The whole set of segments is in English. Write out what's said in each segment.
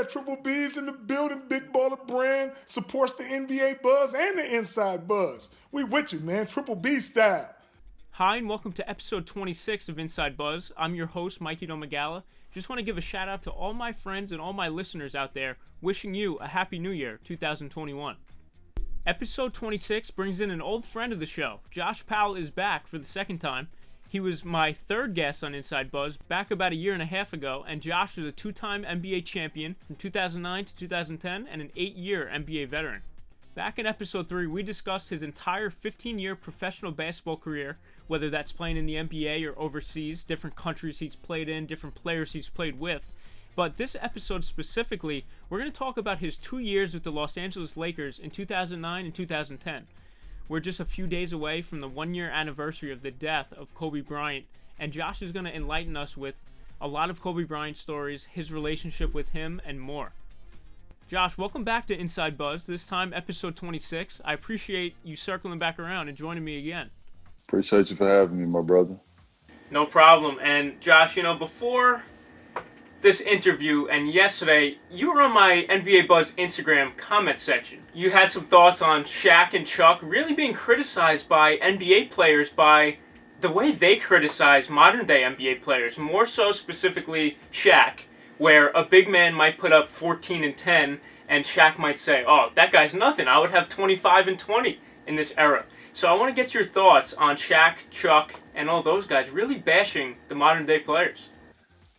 Triple B's in the building. Big Baller Brand supports the NBA buzz and the inside buzz. We with you, man. Triple B style. Hi, and welcome to episode 26 of Inside Buzz. I'm your host, Mikey Domagala. Just want to give a shout out to all my friends and all my listeners out there, wishing you a Happy New Year, 2021. Episode 26 brings in an old friend of the show. Josh Powell is back for the second time. He was my third guest on Inside Buzz back about a year and a half ago, and Josh was a two-time NBA champion from 2009 to 2010 and an 8-year NBA veteran. Back in episode 3, we discussed his entire 15-year professional basketball career, whether that's playing in the NBA or overseas, different countries he's played in, different players he's played with. But this episode specifically, we're going to talk about his 2 years with the Los Angeles Lakers in 2009 and 2010. We're just a few days away from the 1-year anniversary of the death of Kobe Bryant, and Josh is going to enlighten us with a lot of Kobe Bryant stories, his relationship with him, and more. Josh, welcome back to Inside Buzz, this time episode 26. I appreciate you circling back around and joining me again. Appreciate you for having me, my brother. No problem. And Josh, before this interview and yesterday, you were on my NBA Buzz Instagram comment section. You had some thoughts on Shaq and Chuck really being criticized by NBA players by the way they criticize modern-day NBA players, more so specifically Shaq, where a big man might put up 14 and 10, and Shaq might say, oh, that guy's nothing. I would have 25 and 20 in this era. So I want to get your thoughts on Shaq, Chuck, and all those guys really bashing the modern-day players.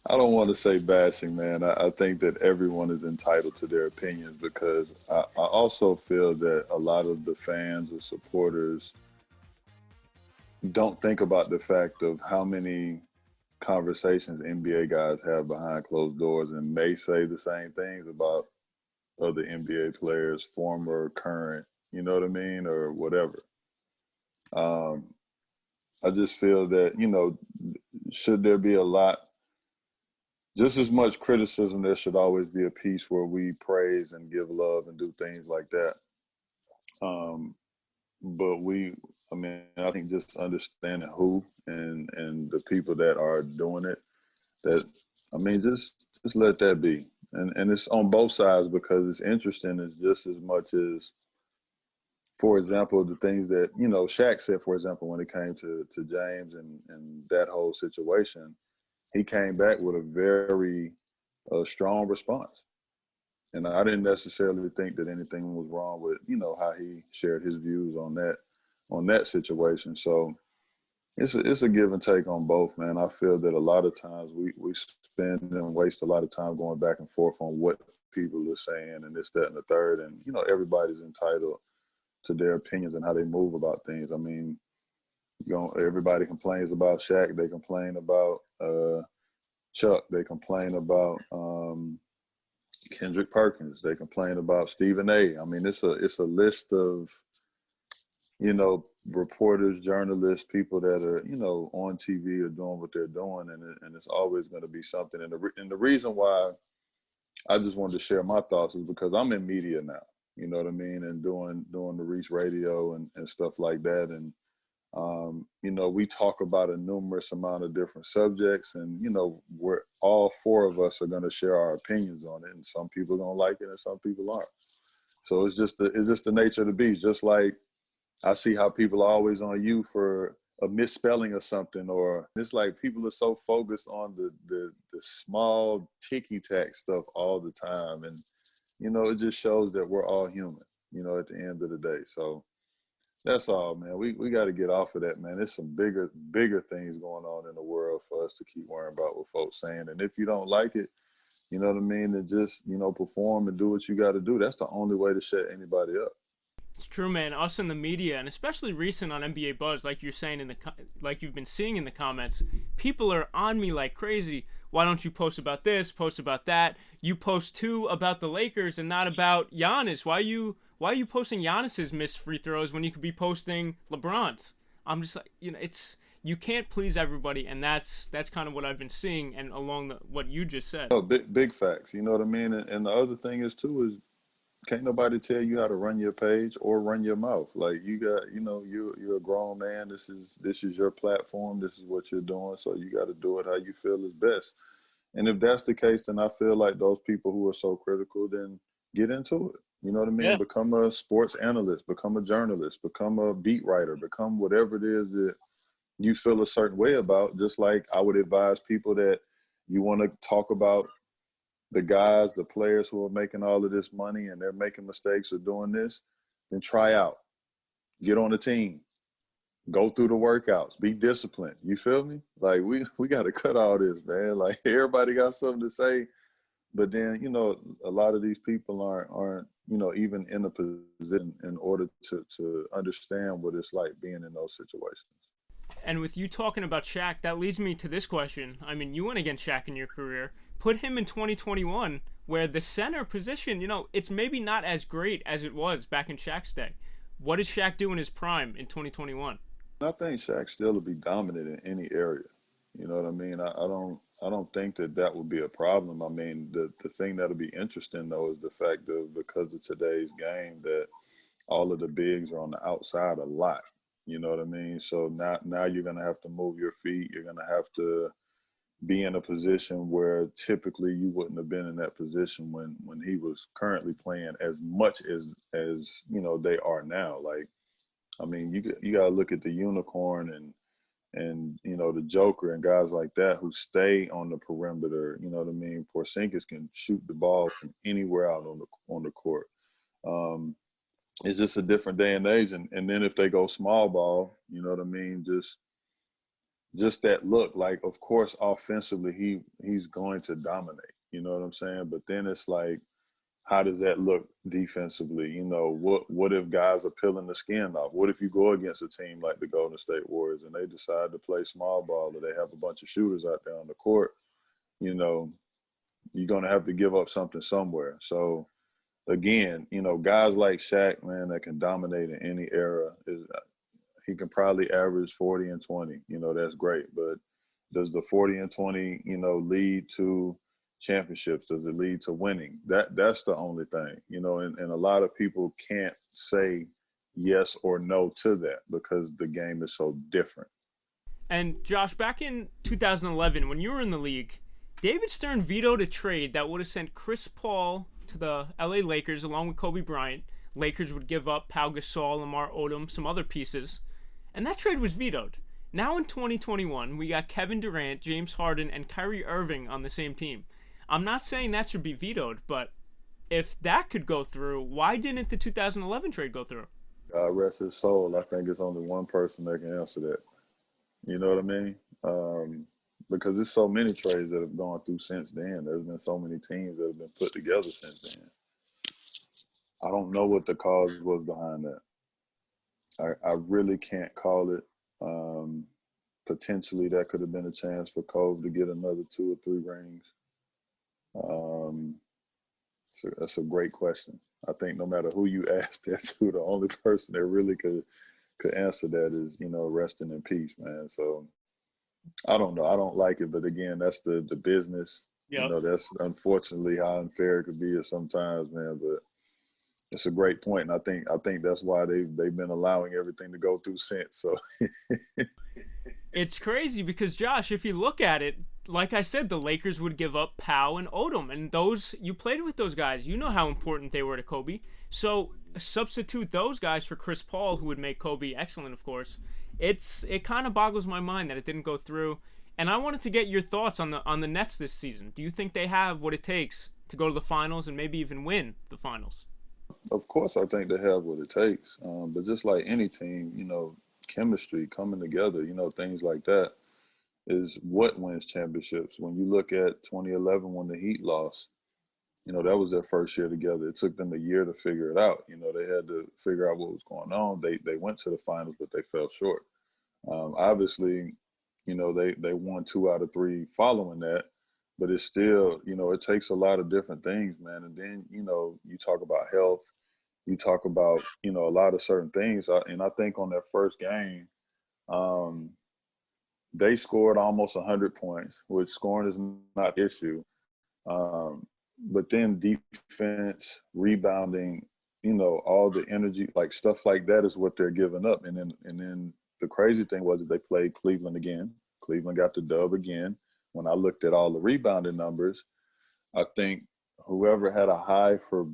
I don't want to say bashing, man. I think that everyone is entitled to their opinions because I also feel that a lot of the fans or supporters don't think about the fact of how many conversations NBA guys have behind closed doors and may say the same things about other NBA players, former, current, you know what I mean, or whatever. I just feel that, should there be a lot, just as much criticism, there should always be a piece where we praise and give love and do things like that. But I think just understanding who and the people that are doing it, just let that be. And it's on both sides because it's interesting. It's just as much as, for example, the things that, Shaq said, for example, when it came to James and that whole situation, he came back with a very strong response. And I didn't necessarily think that anything was wrong with, how he shared his views on that situation. So it's a give and take on both, man. I feel that a lot of times we spend and waste a lot of time going back and forth on what people are saying and this, that, and the third. And, everybody's entitled to their opinions and how they move about things. I mean, everybody complains about Shaq. They complain about Chuck. They complain about Kendrick Perkins. They complain about Stephen A. I mean, it's a list of, reporters, journalists, people that are, on TV or doing what they're doing, and it's always going to be something. And the reason why I just wanted to share my thoughts is because I'm in media now. You know what I mean? And doing the Reach Radio and stuff like that. And, we talk about a numerous amount of different subjects and, we're all four of us are going to share our opinions on it. And some people are going to like it and some people aren't. So it's just the nature of the beast. Just like I see how people are always on you for a misspelling or something, or it's like people are so focused on the small ticky-tack stuff all the time. And, it just shows that we're all human, at the end of the day. So that's all, man. We got to get off of that, man. There's some bigger things going on in the world for us to keep worrying about what folks saying. And if you don't like it, you know what I mean, then just, perform and do what you got to do. That's the only way to shut anybody up. It's true, man. Us in the media, and especially recent on NBA Buzz, like you're saying like you've been seeing in the comments, people are on me like crazy. Why don't you post about this? Post about that? You post too about the Lakers and not about Giannis. Why are you posting Giannis's missed free throws when you could be posting LeBron's? I'm just like, you can't please everybody, and that's kind of what I've been seeing, and along what you just said. Oh, big facts. You know what I mean? And the other thing is too is, can't nobody tell you how to run your page or run your mouth. Like you got, you're a grown man. This is your platform. This is what you're doing. So you got to do it how you feel is best. And if that's the case, then I feel like those people who are so critical, then get into it. You know what I mean? Yeah. Become a sports analyst, become a journalist, become a beat writer, become whatever it is that you feel a certain way about. Just like I would advise people that you want to talk about the guys, the players who are making all of this money and they're making mistakes or doing this, then try out. Get on a team. Go through the workouts. Be disciplined. You feel me? Like, we got to cut all this, man. Like, everybody got something to say. But then, you know, a lot of these people aren't you know, even in a position in order to understand what it's like being in those situations. And with you talking about Shaq, that leads me to this question. I mean, you went against Shaq in your career. Put him in 2021, where the center position, you know, it's maybe not as great as it was back in Shaq's day. What does Shaq do in his prime in 2021? I think Shaq still will be dominant in any area. You know what I mean? I don't think that would be a problem. I mean, the thing that'll be interesting though is the fact of, because of today's game, that all of the bigs are on the outside a lot. You know what I mean? So now you're gonna have to move your feet. You're gonna have to be in a position where typically you wouldn't have been in that position when he was currently playing as much as you know they are now. Like, I mean, you got to look at the unicorn and you know the Joker and guys like that who stay on the perimeter. You know what I mean? Porzingis can shoot the ball from anywhere out on the court. It's just a different day and age. And then if they go small ball, you know what I mean? Just that look. Like, of course, offensively he's going to dominate. You know what I'm saying? But then it's like, how does that look defensively? You know, what if guys are peeling the skin off? What if you go against a team like the Golden State Warriors and they decide to play small ball, or they have a bunch of shooters out there on the court? You know, you're going to have to give up something somewhere. So, again, you know, guys like Shaq, man, that can dominate in any era, he can probably average 40 and 20. You know, that's great. But does the 40 and 20, you know, lead to championships? Does it lead to winning? That's the only thing, you know, and a lot of people can't say yes or no to that because the game is so different. And Josh, back in 2011, when you were in the league, David Stern vetoed a trade that would have sent Chris Paul to the LA Lakers along with Kobe Bryant. Lakers would give up Pau Gasol, Lamar Odom, some other pieces. And that trade was vetoed. Now in 2021, we got Kevin Durant, James Harden, and Kyrie Irving on the same team. I'm not saying that should be vetoed, but if that could go through, why didn't the 2011 trade go through? God rest his soul. I think it's only one person that can answer that. You know what I mean? Because there's so many trades that have gone through since then. There's been so many teams that have been put together since then. I don't know what the cause was behind that. I really can't call it. Potentially that could have been a chance for Kobe to get another 2 or 3 rings. So that's a great question. I think no matter who you ask that to, the only person that really could answer that is, you know, resting in peace, man. So I don't know. I don't like it, but again, that's the business. Yep. You know, that's unfortunately how unfair it could be at sometimes, man. But it's a great point, and I think that's why they've been allowing everything to go through since. So it's crazy because, Josh, if you look at it, like I said, the Lakers would give up Powell and Odom, and those, you played with those guys. You know how important they were to Kobe. So substitute those guys for Chris Paul, who would make Kobe excellent, of course. It kind of boggles my mind that it didn't go through. And I wanted to get your thoughts on the Nets this season. Do you think they have what it takes to go to the finals and maybe even win the finals? Of course, I think they have what it takes. But just like any team, you know, chemistry, coming together, you know, things like that is what wins championships. When you look at 2011 when the Heat lost, you know, that was their first year together. It took them a year to figure it out. You know, they had to figure out what was going on. They went to the finals, but they fell short. Obviously, you know, they won 2 out of 3 following that. But it's still, you know, it takes a lot of different things, man. And then, you know, you talk about health. You talk about, you know, a lot of certain things. And I think on their first game, they scored almost 100 points, which scoring is not an issue. But then defense, rebounding, you know, all the energy, like stuff like that is what they're giving up. And then the crazy thing was that they played Cleveland again. Cleveland got the dub again. when I looked at all the rebounding numbers, I think whoever had a high for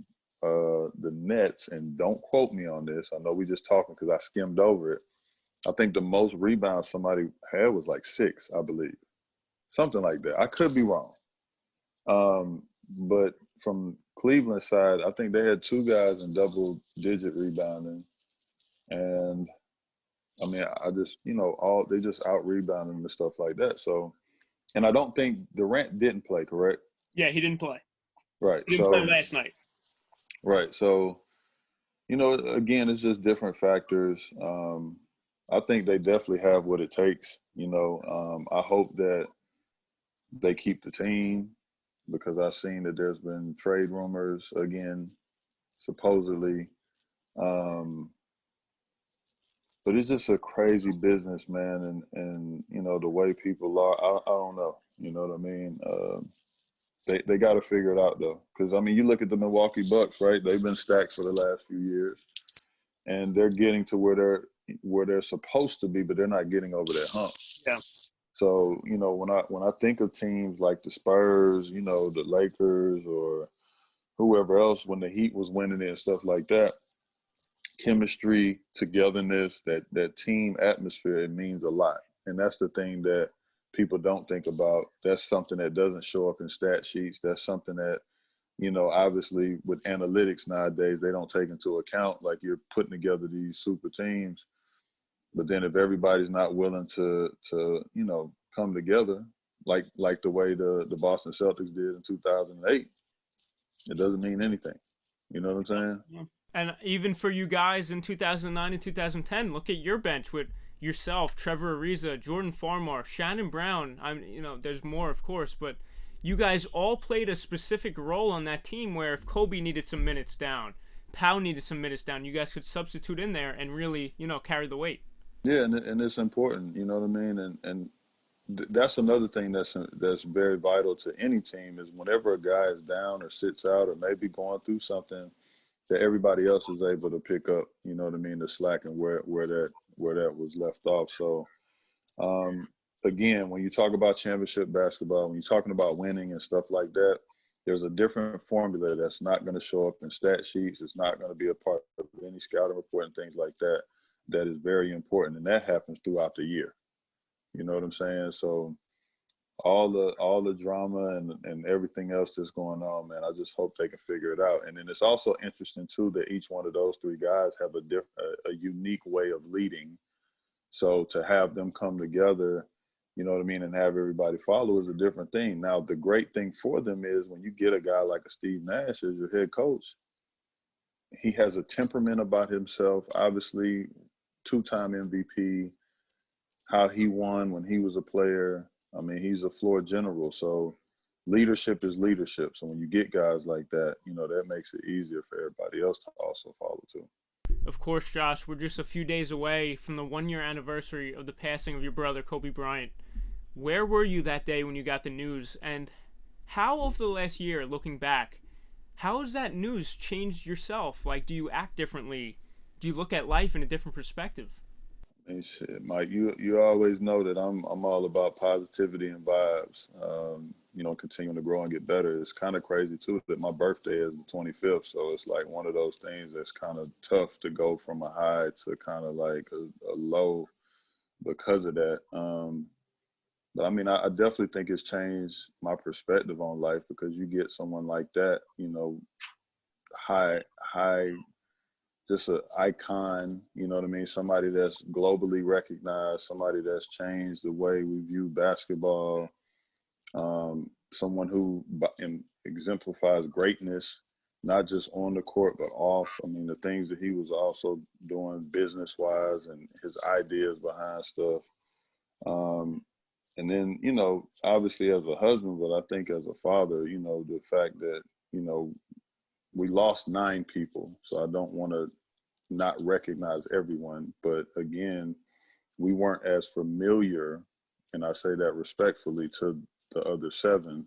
the Nets, and don't quote me on this, I know we just talking because I skimmed over it. I think the most rebounds somebody had was like 6, I believe. Something like that. I could be wrong. But from Cleveland side, I think they had 2 guys in double-digit rebounding. And, I mean, I just, they just out-rebounding and stuff like that. So, and I don't think Durant didn't play, correct? Yeah, he didn't play. Right. He didn't play last night. Right. So, again, it's just different factors. I think they definitely have what it takes. I hope that they keep the team, because I've seen that there's been trade rumors again, supposedly. But it's just a crazy business, man. And the way people are, I don't know. You know what I mean? They got to figure it out, though. Because, I mean, you look at the Milwaukee Bucks, right? They've been stacked for the last few years. And they're getting to where they're supposed to be, but they're not getting over that hump. Yeah. So, when I think of teams like the Spurs, the Lakers or whoever else, when the Heat was winning it and stuff like that, chemistry, togetherness, that team atmosphere, it means a lot. And that's the thing that people don't think about. That's something that doesn't show up in stat sheets. That's something that, obviously with analytics nowadays, they don't take into account. Like, you're putting together these super teams. But then if everybody's not willing to come together, like the way the Boston Celtics did in 2008, it doesn't mean anything. You know what I'm saying? Yeah. And even for you guys in 2009 and 2010, look at your bench with yourself, Trevor Ariza, Jordan Farmar, Shannon Brown. There's more, of course, but you guys all played a specific role on that team where if Kobe needed some minutes down, Powell needed some minutes down, you guys could substitute in there and really, carry the weight. Yeah, and it's important, you know what I mean? And that's another thing that's very vital to any team is whenever a guy is down or sits out or maybe going through something, that everybody else is able to pick up, you know what I mean, the slack and where that was left off. So, again, when you talk about championship basketball, when you're talking about winning and stuff like that, there's a different formula that's not going to show up in stat sheets. It's not going to be a part of any scouting report and things like that. That is very important, and that happens throughout the year. You know what I'm saying? So all the drama and everything else that's going on, man, I just hope they can figure it out. And then it's also interesting too that each one of those 3 guys have a unique way of leading. So to have them come together, you know what I mean, and have everybody follow is a different thing. Now, the great thing for them is when you get a guy like a Steve Nash as your head coach, he has a temperament about himself, obviously 2-time MVP, how he won when he was a player. I mean, he's a floor general. So leadership is leadership. So when you get guys like that, that makes it easier for everybody else to also follow too. Of course, Josh, we're just a few days away from the 1-year anniversary of the passing of your brother, Kobe Bryant. Where were you that day when you got the news? And how, over the last year, looking back, how has that news changed yourself? Like, do you act differently? Do you look at life in a different perspective? I mean, shit, Mike, you always know that I'm all about positivity and vibes. Continuing to grow and get better. It's kind of crazy too that my birthday is the 25th, so it's like one of those things that's kind of tough to go from a high to kind of like a low because of that. But I mean, I definitely think it's changed my perspective on life because you get someone like that, high. Just an icon, you know what I mean? Somebody that's globally recognized, somebody that's changed the way we view basketball, someone who exemplifies greatness, not just on the court, but off. I mean, the things that he was also doing business-wise and his ideas behind stuff. And then, obviously as a husband, but I think as a father, the fact that, we lost 9 people, so I don't want to not recognize everyone. But again, we weren't as familiar, and I say that respectfully, to the other 7.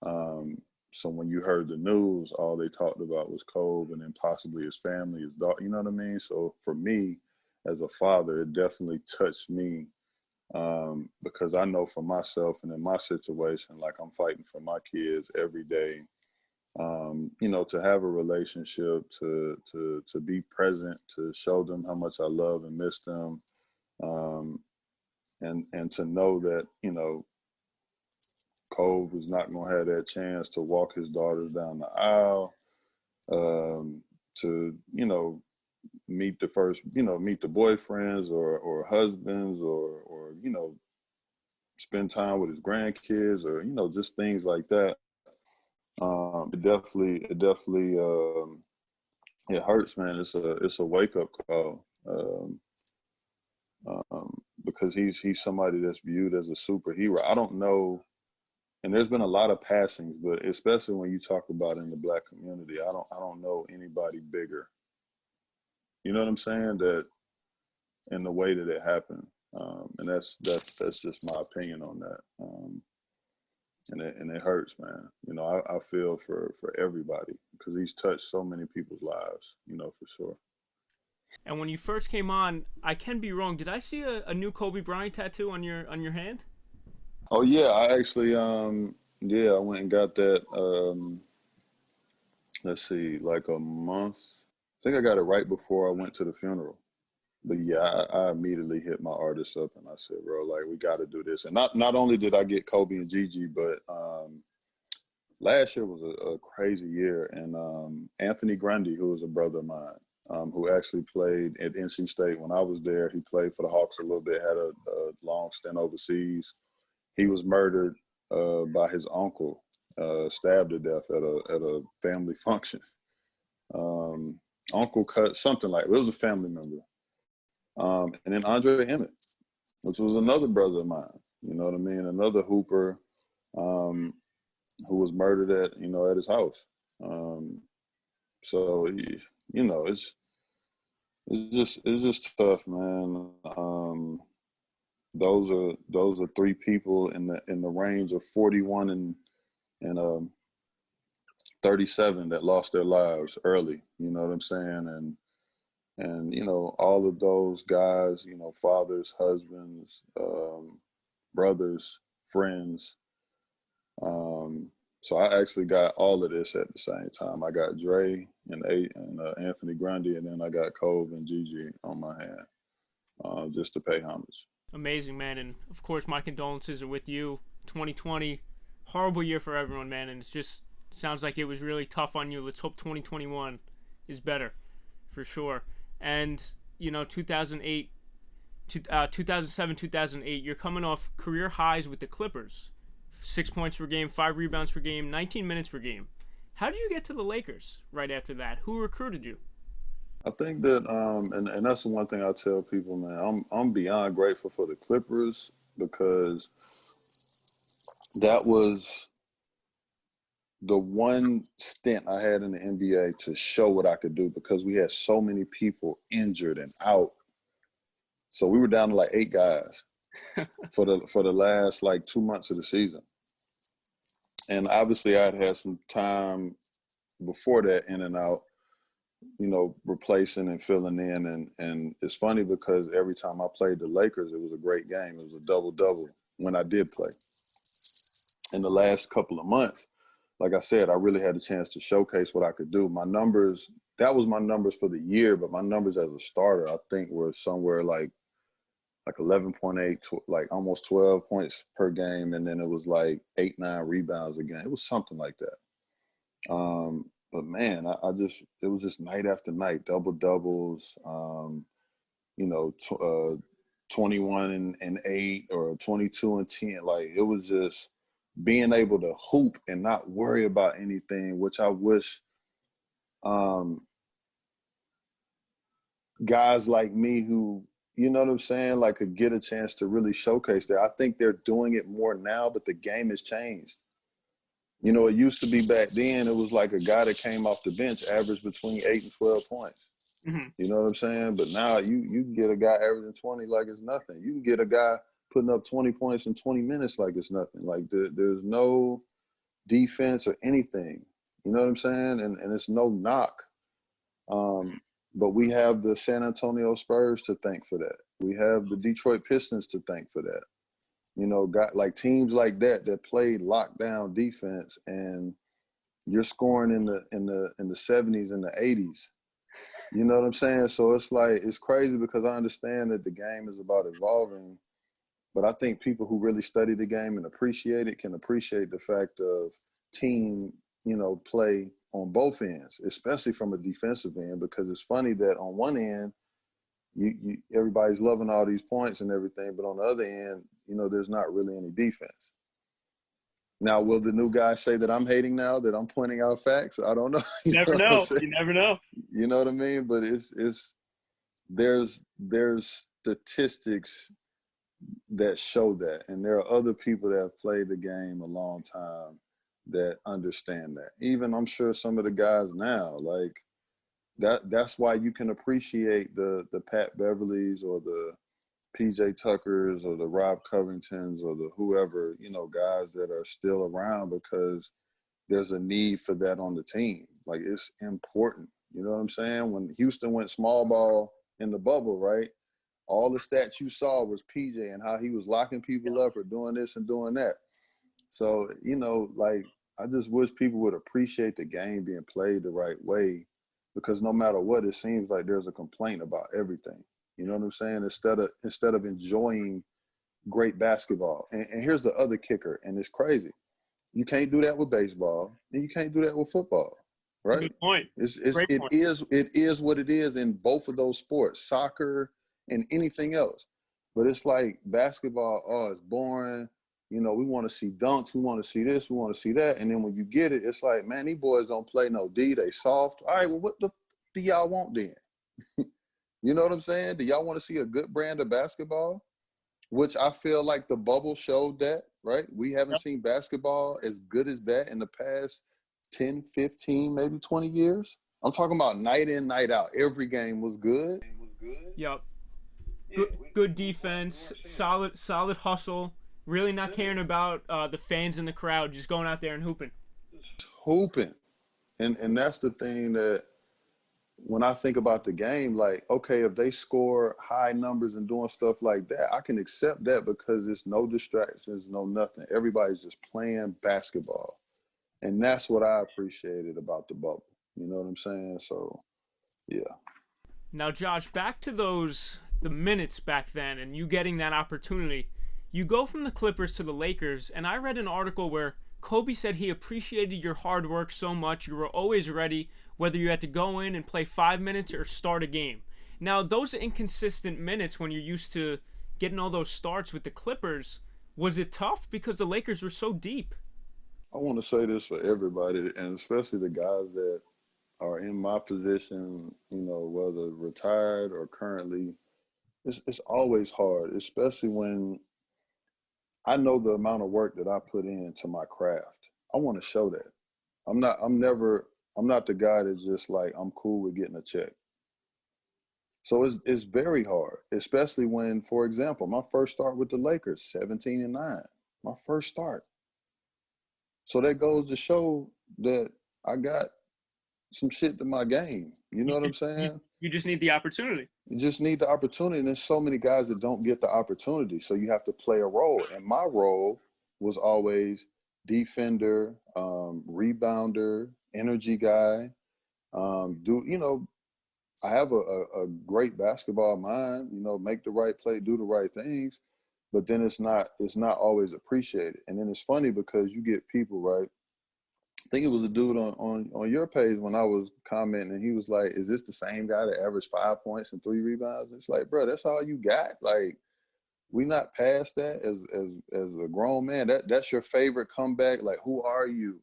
So when you heard the news, all they talked about was Kobe and then possibly his family, his daughter, you know what I mean? So for me, as a father, it definitely touched me because I know for myself and in my situation, like I'm fighting for my kids every day. You know, to have a relationship, to be present, to show them how much I love and miss them, and to know that, you know, Cole was not going to have that chance to walk his daughters down the aisle, to, you know, meet the boyfriends or husbands or, you know, spend time with his grandkids or, you know, just things like that. It definitely it hurts, man. It's a wake up call, because he's somebody that's viewed as a superhero. I don't know, and there's been a lot of passings, but especially when you talk about in the Black community, I don't know anybody bigger. You know what I'm saying? That in the way that it happened, and that's just my opinion on that. And it hurts, man. You know, I feel for everybody because he's touched so many people's lives, you know, for sure. And when you first came on, I can be wrong. Did I see a new Kobe Bryant tattoo on your hand? Oh yeah, I actually I went and got that let's see, like a month. I think I got it right before I went to the funeral. But yeah, I immediately hit my artist up and I said, bro, like we got to do this. And not only did I get Kobe and Gigi, but last year was a crazy year. And Anthony Grundy, who was a brother of mine, who actually played at NC State when I was there, he played for the Hawks a little bit, had a long stint overseas. He was murdered by his uncle, stabbed to death at a family function. Uncle cut something like it was a family member. And then Andre Emmett, which was another brother of mine, you know what I mean? Another hooper, who was murdered at his house. So, you know, it's just tough, man. Those are three people in the range of 41 and 37 that lost their lives early. You know what I'm saying? And you know, all of those guys, you know, fathers, husbands, brothers, friends. So I actually got all of this at the same time. I got Dre and Anthony Grundy, and then I got Cove and Gigi on my hand, just to pay homage. Amazing, man. And of course, my condolences are with you. 2020, horrible year for everyone, man. And it just sounds like it was really tough on you. Let's hope 2021 is better, for sure. And, you know, 2007, 2008, you're coming off career highs with the Clippers. 6 points per game, 5 rebounds per game, 19 minutes per game. How did you get to the Lakers right after that? Who recruited you? I think that, and that's the one thing I tell people, man. I'm beyond grateful for the Clippers because that was the one stint I had in the NBA to show what I could do because we had so many people injured and out. So we were down to like 8 guys for the last like 2 months of the season. And obviously I'd had some time before that in and out, you know, replacing and filling in. And it's funny because every time I played the Lakers, it was a great game. It was a double-double when I did play. In the last couple of months, like I said, I really had a chance to showcase what I could do. My numbers, that was my numbers for the year, but my numbers as a starter, I think were somewhere like 11.8, like almost 12 points per game. And then it was like 8, 9 rebounds a game. It was something like that. But man, it was just night after night, double doubles, you know, 21 and 8 or 22 and 10. Like it was just being able to hoop and not worry about anything, which I wish guys like me who, you know what I'm saying, like could get a chance to really showcase that. I think they're doing it more now, but the game has changed. You know, it used to be back then, it was like a guy that came off the bench averaged between 8 and 12 points. Mm-hmm. You know what I'm saying? But now you can get a guy averaging 20 like it's nothing. You can get a guy putting up 20 points in 20 minutes like it's nothing. Like there's no defense or anything. You know what I'm saying? And it's no knock. But we have the San Antonio Spurs to thank for that. We have the Detroit Pistons to thank for that. You know, got like teams like that played lockdown defense, and you're scoring in the 70s and the 80s. You know what I'm saying? So it's like, it's crazy because I understand that the game is about evolving, but I think people who really study the game and appreciate it can appreciate the fact of team, you know, play on both ends, especially from a defensive end, because it's funny that on one end, you everybody's loving all these points and everything, but on the other end, you know, there's not really any defense. Now, will the new guy say that I'm hating now, that I'm pointing out facts? I don't know. You never know. You never know. You know what I mean? But there's statistics that show that, and there are other people that have played the game a long time that understand that. Even I'm sure some of the guys now, like that's why you can appreciate the Pat Beverleys or the PJ Tuckers or the Rob Covingtons or the whoever, you know, guys that are still around, because there's a need for that on the team. Like, it's important. You know what I'm saying? When Houston went small ball in the bubble, right? All the stats you saw was PJ and how he was locking people up or doing this and doing that. So, you know, like, I just wish people would appreciate the game being played the right way, because no matter what, it seems like there's a complaint about everything. You know what I'm saying? Instead of enjoying great basketball. And here's the other kicker, and it's crazy. You can't do that with baseball, and you can't do that with football, right? Good point. It is what it is in both of those sports, soccer and anything else. But it's like basketball, oh, it's boring. You know, we want to see dunks, we want to see this, we want to see that. And then when you get it, it's like, man, these boys don't play no D, they soft. All right, well, what the do y'all want then? You know what I'm saying? Do y'all want to see a good brand of basketball? Which I feel like the bubble showed that, right? We haven't seen basketball as good as that in the past 10, 15, maybe 20 years. I'm talking about night in, night out. Every game was good. Yep. Good defense, solid hustle. Really not caring about the fans in the crowd, just going out there and hooping. Hooping. And that's the thing that, when I think about the game, like, okay, if they score high numbers and doing stuff like that, I can accept that because it's no distractions, no nothing. Everybody's just playing basketball. And that's what I appreciated about the bubble. You know what I'm saying? So, yeah. Now, Josh, back to the minutes back then and you getting that opportunity. You go from the Clippers to the Lakers, and I read an article where Kobe said he appreciated your hard work so much. You were always ready, whether you had to go in and play 5 minutes or start a game. Now, those inconsistent minutes when you're used to getting all those starts with the Clippers, was it tough because the Lakers were so deep? I want to say this for everybody, and especially the guys that are in my position, you know, whether retired or currently. It's always hard, especially when I know the amount of work that I put into my craft. I want to show that. I'm not the guy that's just like, I'm cool with getting a check. So it's very hard, especially when, for example, my first start with the Lakers, 17-9, my first start. So that goes to show that I got some shit to my game. You know what I'm saying? You just need the opportunity. You just need the opportunity. And there's so many guys that don't get the opportunity. So you have to play a role. And my role was always defender, rebounder, energy guy. I have a great basketball mind, you know, make the right play, do the right things, but then it's not always appreciated. And then it's funny because you get people, right? I think it was a dude on your page when I was commenting, and he was like, is this the same guy that averaged 5 points and 3 rebounds? It's like, bro, that's all you got. Like, we not past that as a grown man. That's your favorite comeback. Like, who are you?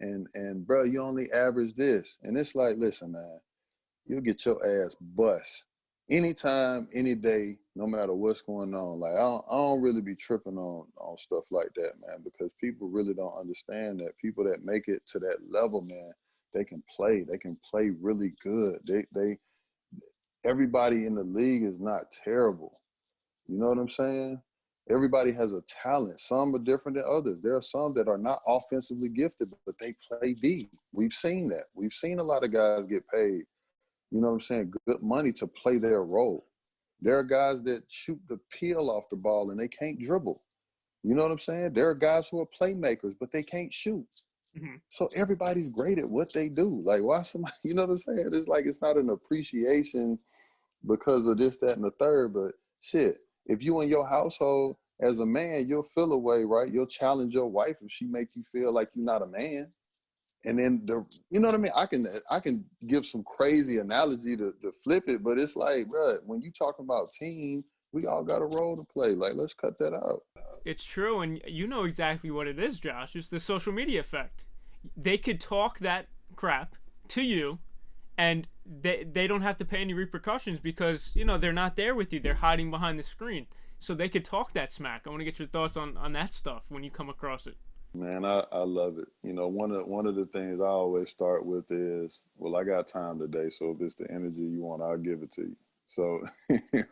And bro, you only average this. And it's like, listen, man, you'll get your ass bust anytime, any day, no matter what's going on. Like, I don't really be tripping on stuff like that, man, because people really don't understand that people that make it to that level, man, they can play. They can play really good. Everybody in the league is not terrible. You know what I'm saying? Everybody has a talent. Some are different than others. There are some that are not offensively gifted, but they play D. We've seen that. We've seen a lot of guys get paid, you know what I'm saying, good money to play their role. There are guys that shoot the peel off the ball and they can't dribble. You know what I'm saying? There are guys who are playmakers, but they can't shoot. Mhm. So everybody's great at what they do. Like, why somebody, you know what I'm saying? It's like, it's not an appreciation because of this, that, and the third, but shit, if you in your household as a man, you'll feel a way, right? You'll challenge your wife if she make you feel like you're not a man. And then you know what I mean? I can give some crazy analogy to flip it, but it's like, bro, when you talking about team, we all got a role to play. Like, let's cut that out. It's true, and you know exactly what it is, Josh. It's the social media effect. They could talk that crap to you, and they don't have to pay any repercussions because, you know, they're not there with you. They're hiding behind the screen. So they could talk that smack. I want to get your thoughts on that stuff when you come across it. Man, I love it. You know, one of the things I always start with is, well, I got time today, so if it's the energy you want, I'll give it to you. So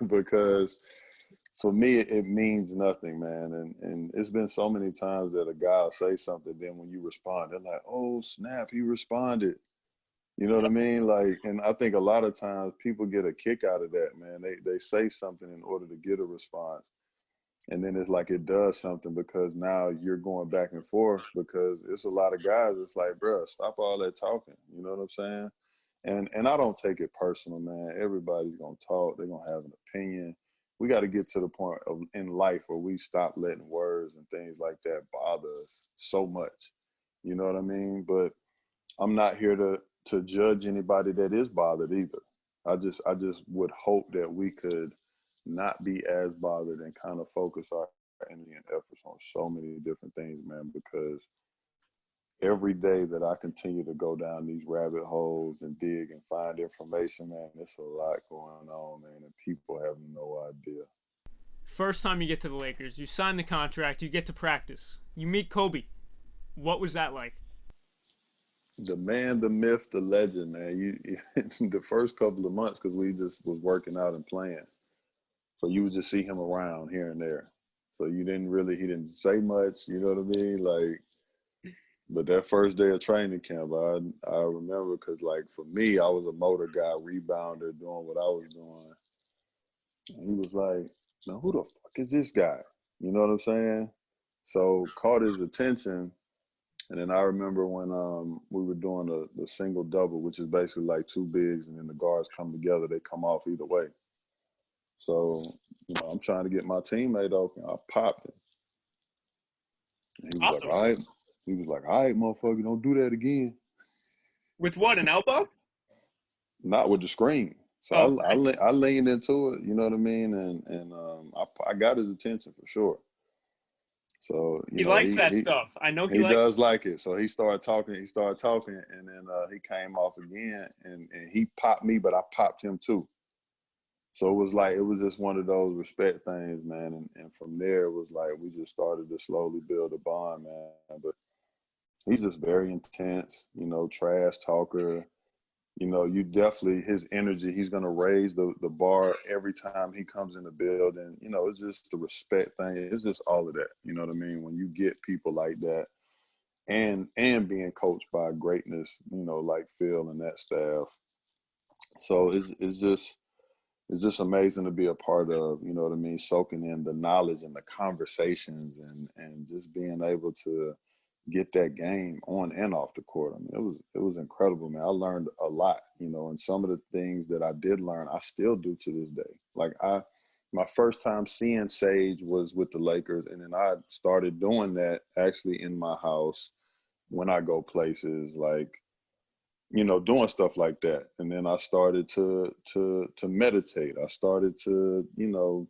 because for me, it means nothing, man. And it's been so many times that a guy will say something, then when you respond, they're like, oh, snap, he responded. You know what I mean? Like, and I think a lot of times people get a kick out of that, man. They say something in order to get a response. And then it's like it does something because now you're going back and forth because it's a lot of guys. It's like, bro, stop all that talking. You know what I'm saying? And I don't take it personal, man. Everybody's going to talk. They're going to have an opinion. We got to get to the point in life where we stop letting words and things like that bother us so much. You know what I mean? But I'm not here to judge anybody that is bothered either. I just would hope that we could not be as bothered and kind of focus our energy and efforts on so many different things, man, because every day that I continue to go down these rabbit holes and dig and find information, man, it's a lot going on, man, and people have no idea. First time you get to the Lakers, you sign the contract, you get to practice, you meet Kobe. What was that like? The man, the myth, the legend, man. The first couple of months, because we just was working out and playing. So you would just see him around here and there. So he didn't say much, you know what I mean? Like, but that first day of training camp, I remember because, like, for me, I was a motor guy, rebounder, doing what I was doing. And he was like, now who the fuck is this guy? You know what I'm saying? So caught his attention. And then I remember when we were doing the single double, which is basically like two bigs, and then the guards come together, they come off either way. So, you know, I'm trying to get my teammate open. I popped him. And he was Awesome. like, all right. He was like, all right, motherfucker, don't do that again. With what, an elbow? Not with the screen. So I leaned into it, you know what I mean? And I got his attention for sure. So, He likes that stuff. I know he likes does like it. So he started talking, and then he came off again, and he popped me, but I popped him too. So it was just one of those respect things, man. And from there, it was like we just started to slowly build a bond, man. But he's just very intense, you know, trash talker. You know, his energy, he's going to raise the bar every time he comes in the building. You know, it's just the respect thing. It's just all of that. You know what I mean? When you get people like that and being coached by greatness, you know, like Phil and that staff. So it's just amazing to be a part of, you know what I mean? Soaking in the knowledge and the conversations and just being able to get that game on and off the court. I mean, it was incredible, man. I learned a lot, you know, and some of the things that I did learn, I still do to this day. Like my first time seeing Sage was with the Lakers, and then I started doing that actually in my house when I go places, like, you know, doing stuff like that. And then I started to meditate. I started to, you know,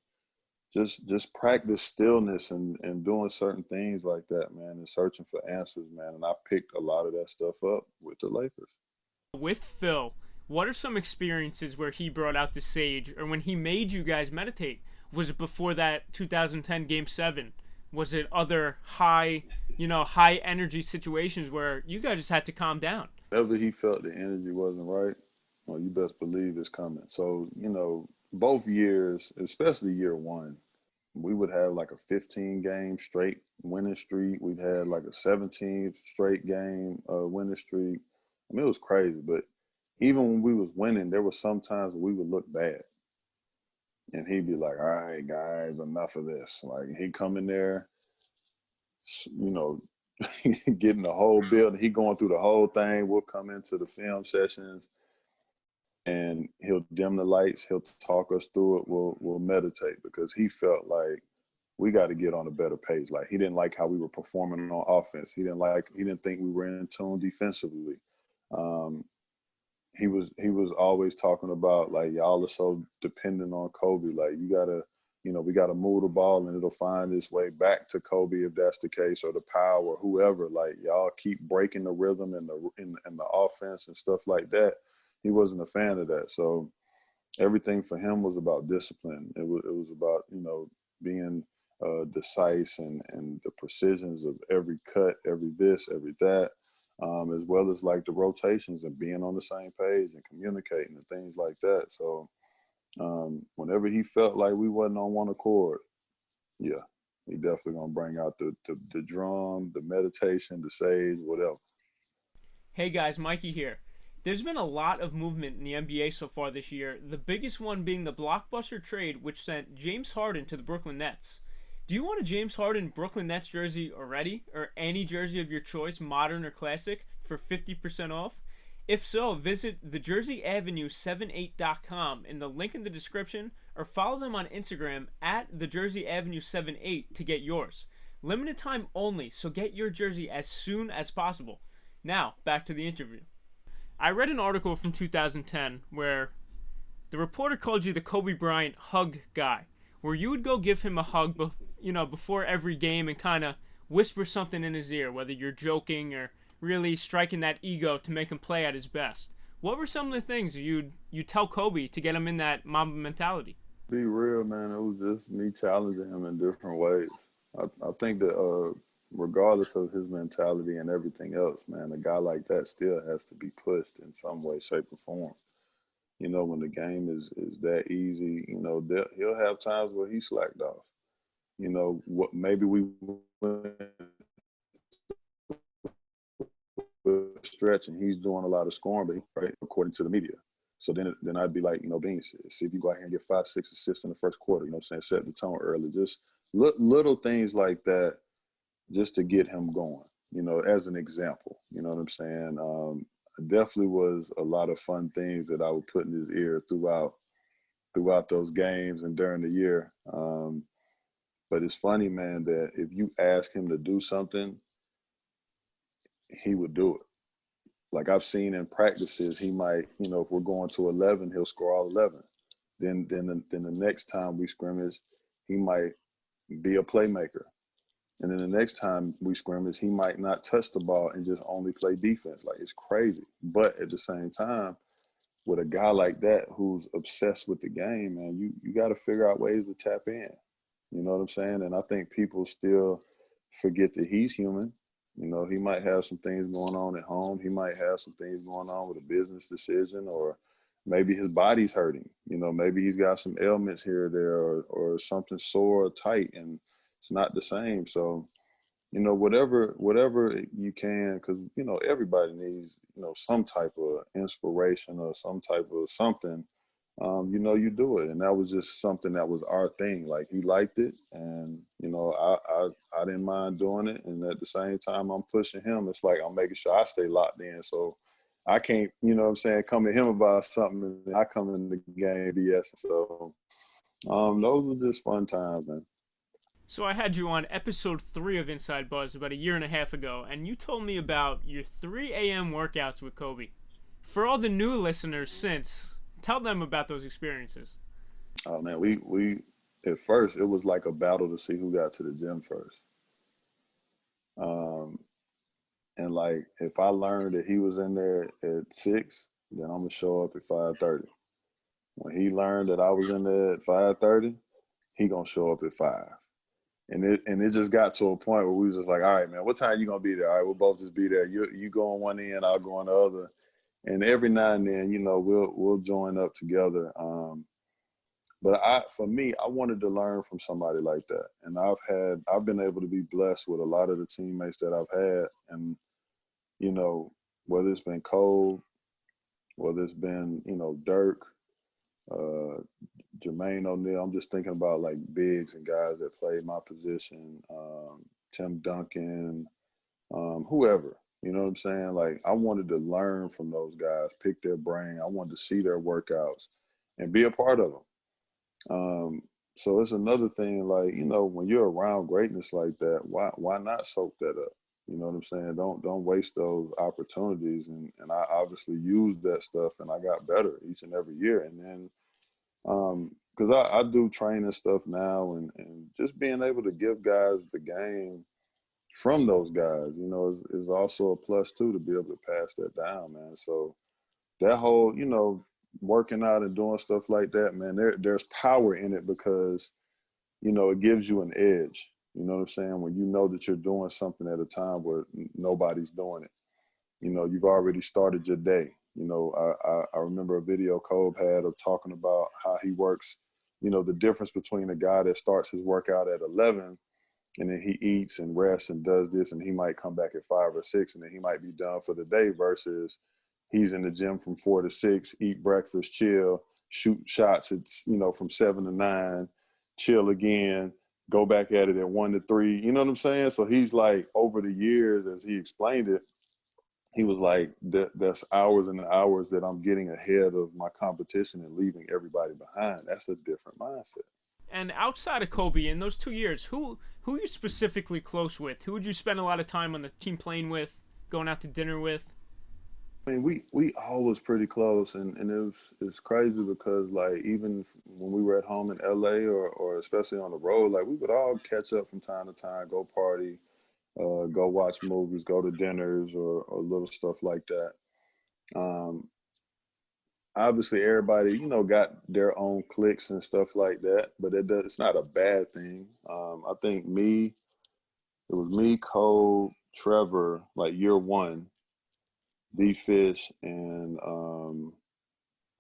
just practice stillness and doing certain things like that, man, and searching for answers, man. And I picked a lot of that stuff up with the Lakers. With Phil, what are some experiences where he brought out the sage, or when he made you guys meditate? Was it before that 2010 Game 7? Was it other high energy situations where you guys just had to calm down? Whenever he felt the energy wasn't right, well, you best believe it's coming. So, you know, both years, especially year one, we would have like a 15-game straight winning streak. We'd had like a 17 straight game winning streak. I mean, it was crazy. But even when we was winning, there were some times we would look bad. and he'd be like, "All right, guys, enough of this." Like he'd come in there, you know, getting the whole building. He going through the whole thing. We'll come into the film sessions, and he'll dim the lights. He'll talk us through it. We'll meditate because he felt like we got to get on a better page. Like he didn't like how we were performing on offense. He didn't think we were in tune defensively. Um, he was always talking about like y'all are so dependent on Kobe. Like you gotta, we gotta move the ball and it'll find its way back to Kobe if that's the case, or the Powell or whoever. Like y'all keep breaking the rhythm and the offense and stuff like that. He wasn't a fan of that. So everything for him was about discipline. It was about being decisive and the precisions of every cut, every this, every that. As well as like the rotations and being on the same page and communicating and things like that. So whenever he felt like we wasn't on one accord, yeah, he definitely gonna bring out the drum, the meditation, the sage, whatever. Hey guys, Mikey here. There's been a lot of movement in the NBA so far this year, the biggest one being the blockbuster trade which sent James Harden to the Brooklyn Nets. Do you want a James Harden Brooklyn Nets jersey already, or any jersey of your choice, modern or classic, for 50% off? If so, visit thejerseyavenue78.com in the link in the description, or follow them on Instagram at thejerseyavenue78 to get yours. Limited time only, so get your jersey as soon as possible. Now, back to the interview. I read an article from 2010 where the reporter called you the Kobe Bryant hug guy, where you would go give him a hug before every game and kind of whisper something in his ear, whether you're joking or really striking that ego to make him play at his best. What were some of the things you'd tell Kobe to get him in that Mamba mentality? Be real, man. It was just me challenging him in different ways. I think that regardless of his mentality and everything else, man, a guy like that still has to be pushed in some way, shape, or form. When the game is that easy, he'll have times where he slacked off. What maybe we went stretch and he's doing a lot of scoring, but right, according to the media. So then I'd be like, Beans, see if you go out here and get 5-6 assists in the first quarter, set the tone early. Just little things like that just to get him going, as an example. You know what I'm saying? Definitely was a lot of fun things that I would put in his ear throughout those games and during the year. But it's funny, man, that if you ask him to do something, he would do it. Like I've seen in practices, he might, if we're going to 11, he'll score all 11. Then the next time we scrimmage, he might be a playmaker. And then the next time we scrimmage, he might not touch the ball and just only play defense. Like, it's crazy. But at the same time, with a guy like that who's obsessed with the game, man, you got to figure out ways to tap in. You know what I'm saying? And I think people still forget that he's human. He might have some things going on at home. He might have some things going on with a business decision, or maybe his body's hurting. Maybe he's got some ailments here or there, or something sore or tight, and it's not the same. So, whatever you can, because, everybody needs, some type of inspiration or some type of something, you do it. And that was just something that was our thing. Like, he liked it, and, I didn't mind doing it. And at the same time, I'm pushing him. It's like I'm making sure I stay locked in. So I can't, come to him about something and I come in the game BS. So those were just fun times, man. So I had you on episode 3 of Inside Buzz about a year and a half ago, and you told me about your 3 a.m. workouts with Kobe. For all the new listeners since, tell them about those experiences. Oh, man, we at first, it was like a battle to see who got to the gym first. And like, if I learned that he was in there at 6, then I'm gonna show up at 5:30. When he learned that I was in there at 5:30, he gonna show up at 5. And it just got to a point where we was just like, all right, man, what time you gonna be there? All right, we'll both just be there. You go on one end, I'll go on the other. And every now and then, we'll join up together. But for me, I wanted to learn from somebody like that. And I've been able to be blessed with a lot of the teammates that I've had. And, whether it's been Cole, whether it's been, Dirk, Jermaine O'Neal. I'm just thinking about like bigs and guys that played my position. Tim Duncan, whoever. You know what I'm saying? Like, I wanted to learn from those guys, pick their brain. I wanted to see their workouts and be a part of them. So it's another thing, like, you know, when you're around greatness like that, why not soak that up? You know what I'm saying? Don't waste those opportunities. And I obviously used that stuff, and I got better each and every year. And then, because I do training stuff now, and just being able to give guys the game from those guys, you know, is also a plus too, to be able to pass that down, man. So that whole, you know, working out and doing stuff like that, man, there's power in it, because, you know, it gives you an edge. You know what I'm saying? When you know that you're doing something at a time where nobody's doing it, you know, you've already started your day. You know, I remember a video Kobe had of talking about how he works, you know, the difference between a guy that starts his workout at 11 and then he eats and rests and does this, and he might come back at 5 or 6, and then he might be done for the day, versus he's in the gym from 4 to 6, eat breakfast, chill, shoot shots at, you know, from 7 to 9, chill again, go back at it at 1 to 3. You know what I'm saying? So he's like, over the years, as he explained it, he was like, that's hours and hours that I'm getting ahead of my competition and leaving everybody behind. That's a different mindset. And outside of Kobe, in those 2 years, who are you specifically close with? Who would you spend a lot of time on the team playing with, going out to dinner with? I mean, we always pretty close, and it's crazy, because like, even when we were at home in LA, or especially on the road, like, we would all catch up from time to time, go party, go watch movies, go to dinners, or little stuff like that. Obviously everybody, you know, got their own cliques and stuff like that, but it's not a bad thing. I think it was me, Cole, Trevor, like year one, D-Fish, and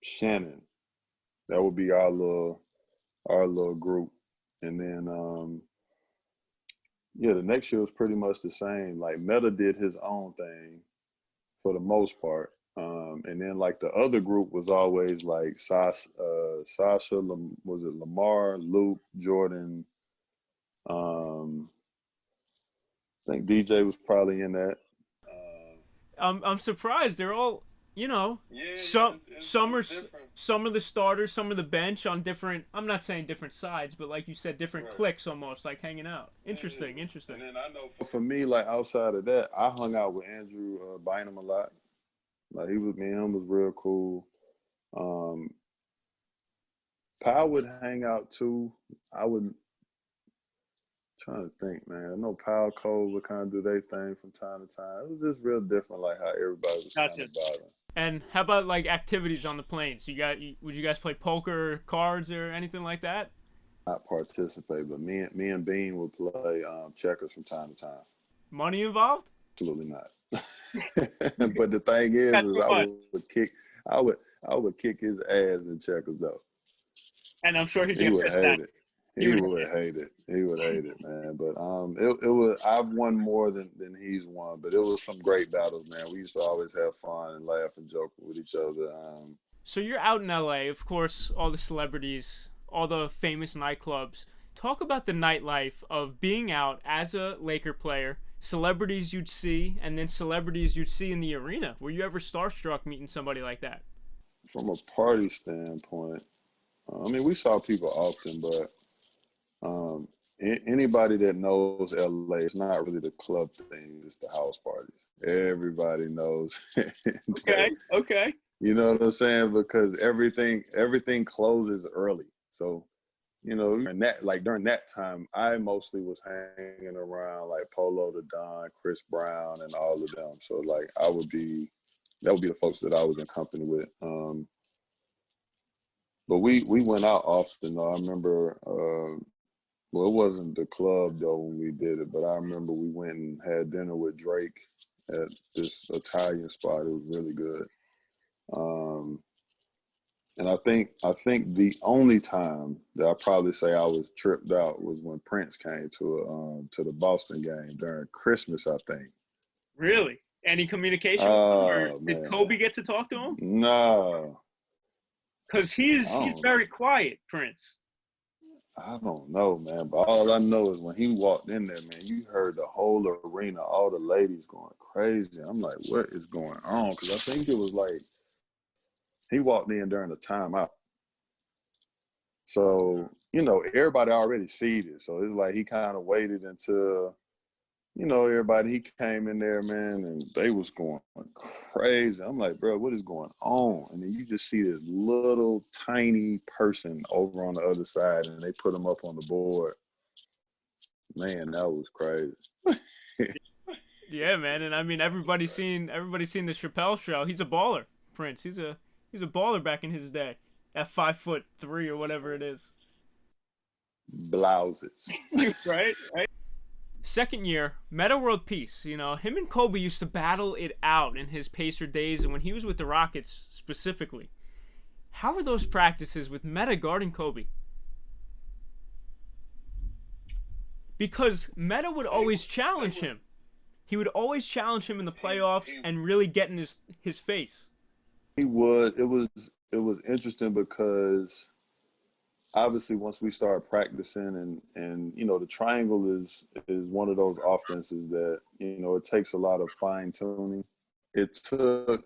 Shannon. That would be our little group. And then yeah, the next year was pretty much the same. Like, Meta did his own thing for the most part. And then like the other group was always like Sasha, was it Lamar, Luke, Jordan? I think DJ was probably in that. I'm surprised they're all, you know, Yeah, some are different. some of the starters, some of the bench on different. I'm not saying different sides, but like you said, different Right. cliques almost, like hanging out. Interesting. And Interesting. then I know for me, like, outside of that, I hung out with Andrew Bynum a lot. Like, me and him was real cool. Powell would hang out too. I would, trying to think, man. I know Powell, Cole would kind of do their thing from time to time. It was just real different, like how everybody was kind Gotcha. of vibing. And how about like activities on the plane? So would you guys play poker, cards, or anything like that? Not participate, but me and Bean would play checkers from time to time. Money involved? Absolutely not. But the thing is That's I would kick his ass in checkers though. And I'm sure He would hate it. He would hate it, man. But it was, I've won more than he's won, but it was some great battles, man. We used to always have fun and laugh and joke with each other. So you're out in LA, of course, all the celebrities, all the famous nightclubs. Talk about the nightlife of being out as a Laker player, celebrities you'd see, and then celebrities you'd see in the arena. Were you ever starstruck meeting somebody like that? From a party standpoint, I mean, we saw people often, but anybody that knows LA, it's not really the club thing, it's the house parties. Everybody knows. Okay. You know what I'm saying? Because everything closes early. So, you know, during that time, I mostly was hanging around like Polo the Don, Chris Brown, and all of them. So like, that would be the folks that I was in company with. But we went out often though. I remember, well, it wasn't the club though when we did it, but I remember we went and had dinner with Drake at this Italian spot. It was really good. And I think the only time that I probably say I was tripped out was when Prince came to the Boston game during Christmas, I think. Really? Any communication with him, or did Kobe get to talk to him? No. Because he's very quiet, Prince. I don't know, man. But all I know is when he walked in there, man, you heard the whole arena, all the ladies going crazy. I'm like, what is going on? Because I think it was like he walked in during the timeout. So, everybody already seated. So it's like he kind of waited until, he came in there, man, and they was going crazy. I'm like, bro, what is going on? And then you just see this little tiny person over on the other side, and they put him up on the board. Man, that was crazy. Yeah, man, and I mean everybody's seen the Chappelle Show. He's a baller, Prince. He's a baller back in his day. At 5'3" or whatever it is. Blouses. Right. Second year, Meta World Peace. Him and Kobe used to battle it out in his Pacer days and when he was with the Rockets specifically. How were those practices with Meta guarding Kobe? Because Meta would always challenge him. He would always challenge him in the playoffs and really get in his face. He would. It was interesting because obviously once we started practicing and the triangle is one of those offenses that, it takes a lot of fine tuning. It took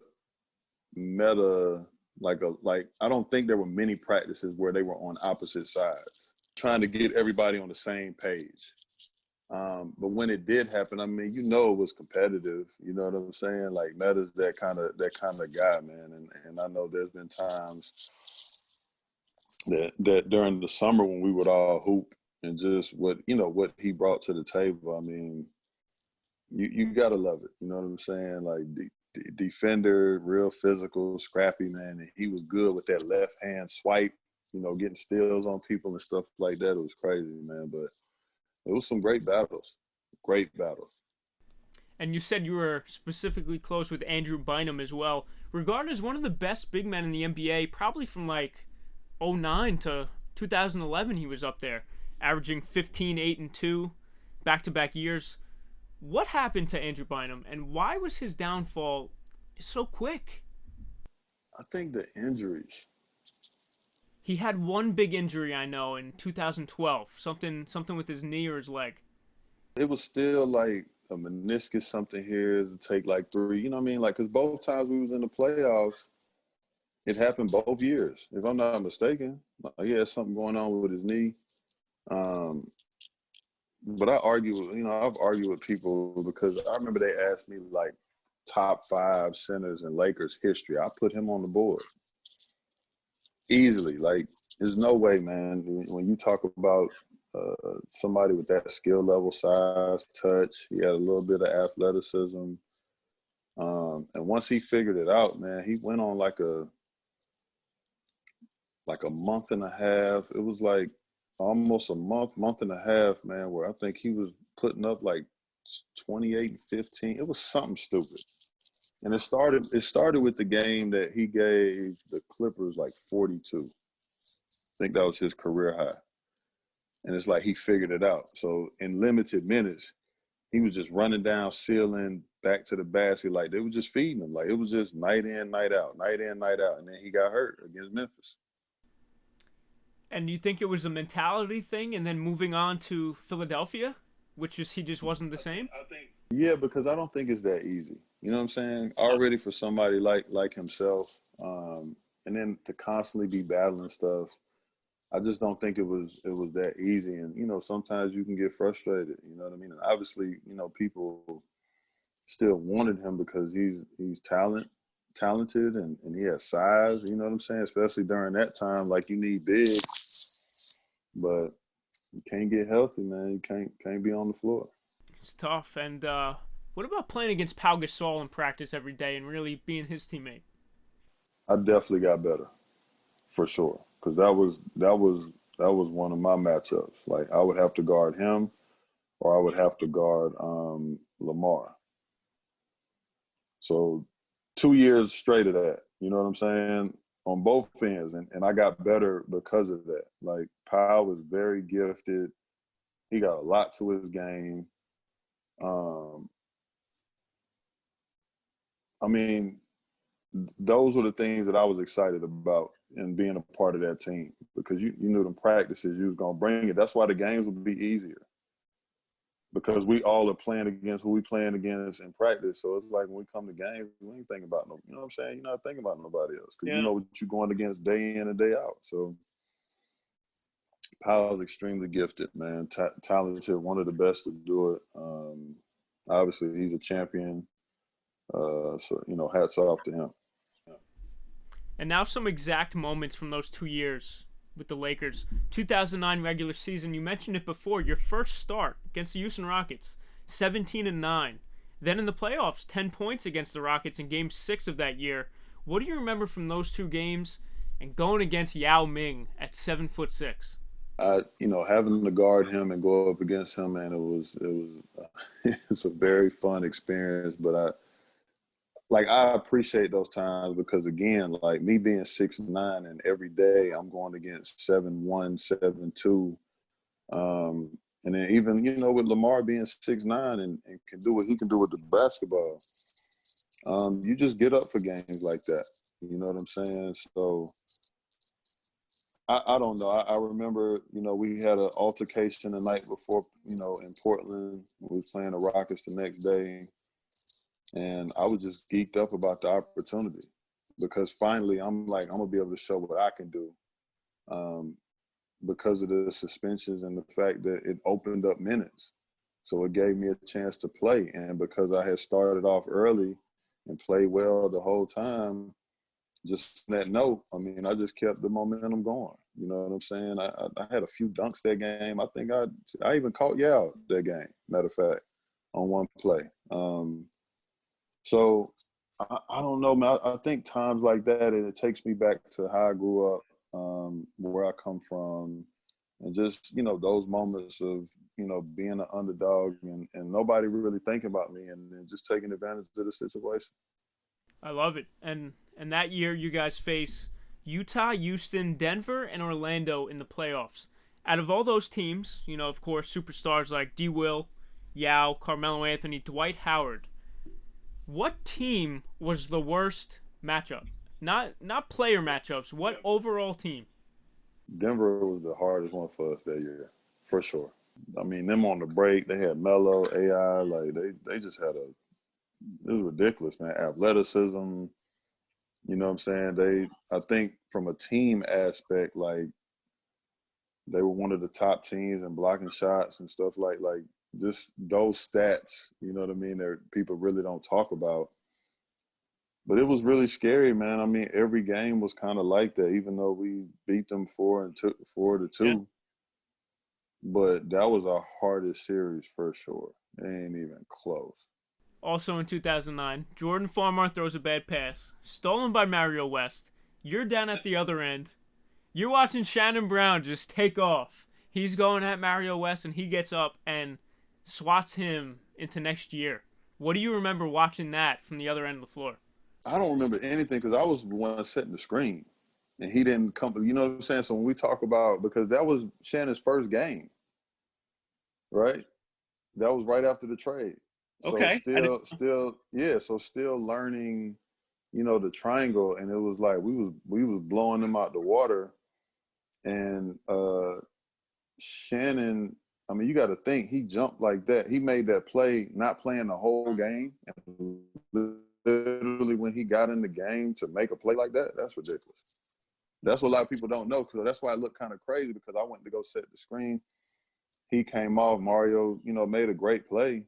Meta I don't think there were many practices where they were on opposite sides, trying to get everybody on the same page. But when it did happen, I mean, it was competitive. You know what I'm saying? Like Meta's that kind of guy, man. And I know there's been times that during the summer when we would all hoop and just what he brought to the table. I mean, you gotta love it. You know what I'm saying? Like defender, real physical, scrappy, man. And he was good with that left hand swipe. Getting steals on people and stuff like that. It was crazy, man. But it was some great battles. Great battles. And you said you were specifically close with Andrew Bynum as well. Regarded as one of the best big men in the NBA, probably from like 2009 to 2011 he was up there, averaging 15, 8, and 2 back-to-back years. What happened to Andrew Bynum, and why was his downfall so quick? I think the injuries. He had one big injury, I know, in 2012. Something with his knee or his leg. It was still like a meniscus, something here to take like 3. You know what I mean? Like, because both times we was in the playoffs, it happened both years, if I'm not mistaken. He had something going on with his knee. But I've argued with people because I remember they asked me like top 5 centers in Lakers history. I put him on the board easily. Like, there's no way, man. When you talk about somebody with that skill level, size, touch, he had a little bit of athleticism. And once he figured it out, man, he went on like a month and a half. It was like almost a month and a half, man, where I think he was putting up like 28 and 15. It was something stupid. And it started with the game that he gave the Clippers like 42. I think that was his career high. And it's like he figured it out. So in limited minutes, he was just running down, sealing, back to the basket. Like they were just feeding him. Like it was just night in, night out, night in, night out. And then he got hurt against Memphis. And you think it was a mentality thing and then moving on to Philadelphia, he just wasn't the same? Yeah, because I don't think it's that easy. You know what I'm saying? Already for somebody like himself, and then to constantly be battling stuff, I just don't think it was that easy. And, sometimes you can get frustrated, you know what I mean? And obviously, people still wanted him because he's talented and he has size, you know what I'm saying? Especially during that time, like you need big, but you can't get healthy, man. You can't be on the floor. It's tough. And what about playing against Pau Gasol in practice every day and really being his teammate? I definitely got better, for sure, because that was one of my matchups. Like I would have to guard him, or I would have to guard Lamar. So 2 years straight of that, you know what I'm saying, on both ends, and I got better because of that. Like Powell was very gifted. He got a lot to his game. I mean, those were the things that I was excited about and being a part of that team, because you knew them practices, you was going to bring it. That's why the games would be easier, because we all are playing against who we playing against in practice. So it's like when we come to games, we ain't thinking about you know what I'm saying? You're not thinking about nobody else, because you know what you're going against day in and day out. So Powell's extremely gifted, man. Talented, one of the best to do it. Obviously, he's a champion. So, hats off to him. And now some exact moments from those 2 years with the Lakers. 2009 regular season, you mentioned it before, your first start against the Houston Rockets, 17-9. Then in the playoffs, 10 points against the Rockets in Game 6 of that year. What do you remember from those 2 games and going against Yao Ming at 7'6"? Having to guard him and go up against him, man, it's a very fun experience. But I appreciate those times, because again, like me being 6'9", and every day I'm going against 7'1", 7'2", and then even with Lamar being 6'9" and can do what he can do with the basketball, you just get up for games like that. You know what I'm saying? So I don't know. I remember, we had an altercation the night before, in Portland. We was playing the Rockets the next day. And I was just geeked up about the opportunity, because finally I'm like, I'm going to be able to show what I can do, because of the suspensions and the fact that it opened up minutes. So it gave me a chance to play. And because I had started off early and played well the whole time, just that note, I just kept the momentum going. You know what I'm saying? I had a few dunks that game. I think I even caught Yao that game, matter of fact, on one play. So I don't know, man. I think times like that, and it takes me back to how I grew up, where I come from, and just, those moments of, being an underdog and nobody really thinking about me, and just taking advantage of the situation. I love it. And that year you guys face Utah, Houston, Denver, and Orlando in the playoffs. Out of all those teams, of course, superstars like D. Will, Yao, Carmelo Anthony, Dwight Howard, what team was the worst matchup? Not player matchups. What overall team? Denver was the hardest one for us that year, for sure. Them on the break, they had Melo, AI, like they just had it was ridiculous, man. Athleticism, you know what I'm saying? I think from a team aspect, like they were one of the top teams in blocking shots and stuff like just those stats, you know what I mean, that people really don't talk about. But it was really scary, man. Every game was kind of like that, even though we beat them 4-2. Yeah. But that was our hardest series for sure. It ain't even close. Also in 2009, Jordan Farmar throws a bad pass, stolen by Mario West. You're down at the other end. You're watching Shannon Brown just take off. He's going at Mario West, and he gets up and swats him into next year. What do you remember watching that from the other end of the floor? I don't remember anything, because I was the one setting the screen, and he didn't come. You know what I'm saying? So when we talk about, because that was Shannon's first game, right? That was right after the trade. So okay. still learning, the triangle, and it was like we was blowing them out the water, and Shannon. You got to think, he jumped like that. He made that play, not playing the whole game, and literally when he got in the game to make a play like that, that's ridiculous. That's what a lot of people don't know. So that's why it looked kind of crazy, because I went to go set the screen. He came off. Mario, made a great play.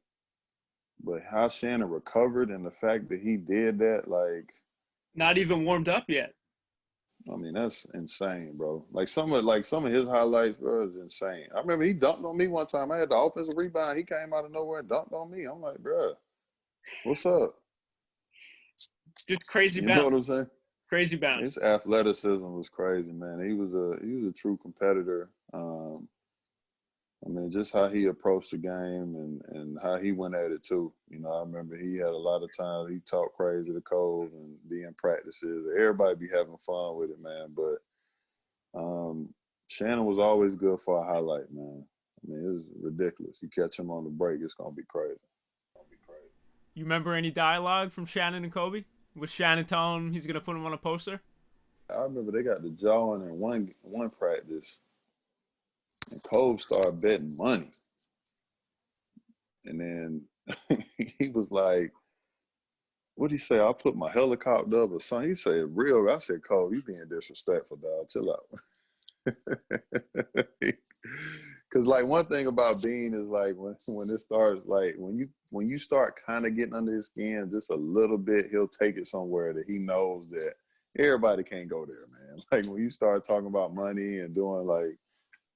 But how Shannon recovered, and the fact that he did that, like, not even warmed up yet. That's insane, bro. Some of his highlights, bro, is insane. I remember he dunked on me one time. I had the offensive rebound. He came out of nowhere and dunked on me. I'm like, bro, what's up? Just crazy bounce. You know what I'm saying? Crazy bounce. His athleticism was crazy, man. He was a true competitor. Just how he approached the game and how he went at it too. I remember he had a lot of times he talked crazy to Kobe and be in practices. Everybody be having fun with it, man. But Shannon was always good for a highlight, man. It was ridiculous. You catch him on the break, it's gonna be crazy. You remember any dialogue from Shannon and Kobe? Was Shannon telling him he's gonna put him on a poster? I remember they got the jawing in one practice, and Cove started betting money, and then he was like, "What'd he say? I'll put my helicopter up or something." He said, "Real." I said, "Cove, you being disrespectful, dog. Chill out." Because like one thing about Bean is like when it starts, like when you start kind of getting under his skin just a little bit, he'll take it somewhere that he knows that everybody can't go there, man. Like when you start talking about money and doing like,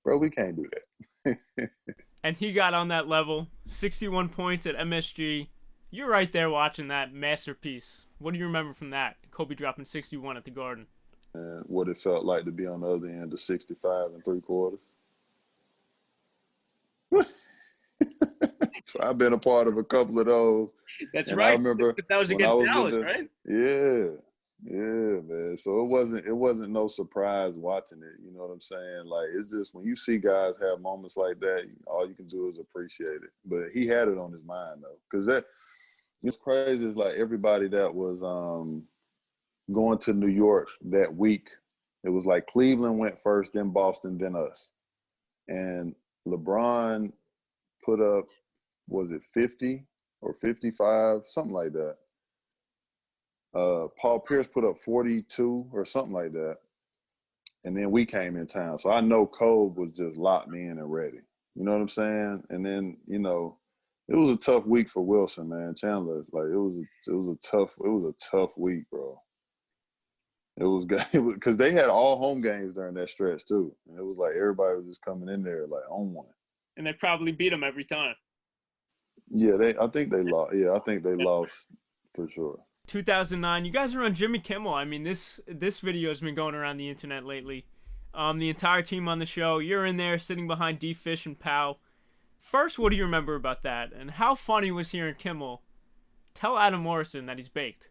bro, we can't do that. And he got on that level, 61 points at MSG. You're right there watching that masterpiece. What do you remember from that? Kobe dropping 61 at the Garden. And what it felt like to be on the other end of 65 3/4. So I've been a part of a couple of those. That's and right. I remember that was when against I was Dallas, with right? yeah, man. So it wasn't no surprise watching it. You know what I'm saying? Like it's just when you see guys have moments like that, all you can do is appreciate it. But he had it on his mind though, because that it's crazy. It's like everybody that was going to New York that week. It was like Cleveland went first, then Boston, then us, and LeBron put up, was it 50 or 55, something like that. Paul Pierce put up 42 or something like that. And then we came in town. So I know Kobe was just locked in and ready. You know what I'm saying? And then, you know, it was a tough week for Wilson, man. Chandler, like it was a tough week, bro. It was good because they had all home games during that stretch too. And it was like everybody was just coming in there like on one. And they probably beat him every time. Yeah, I think they lost. Yeah, I think they lost for sure. 2009, you guys are on Jimmy Kimmel. I mean, this video has been going around the internet lately. The entire team on the show, you're in there sitting behind D Fish and Powell. First, what do you remember about that? And how funny was hearing Kimmel tell Adam Morrison that he's baked?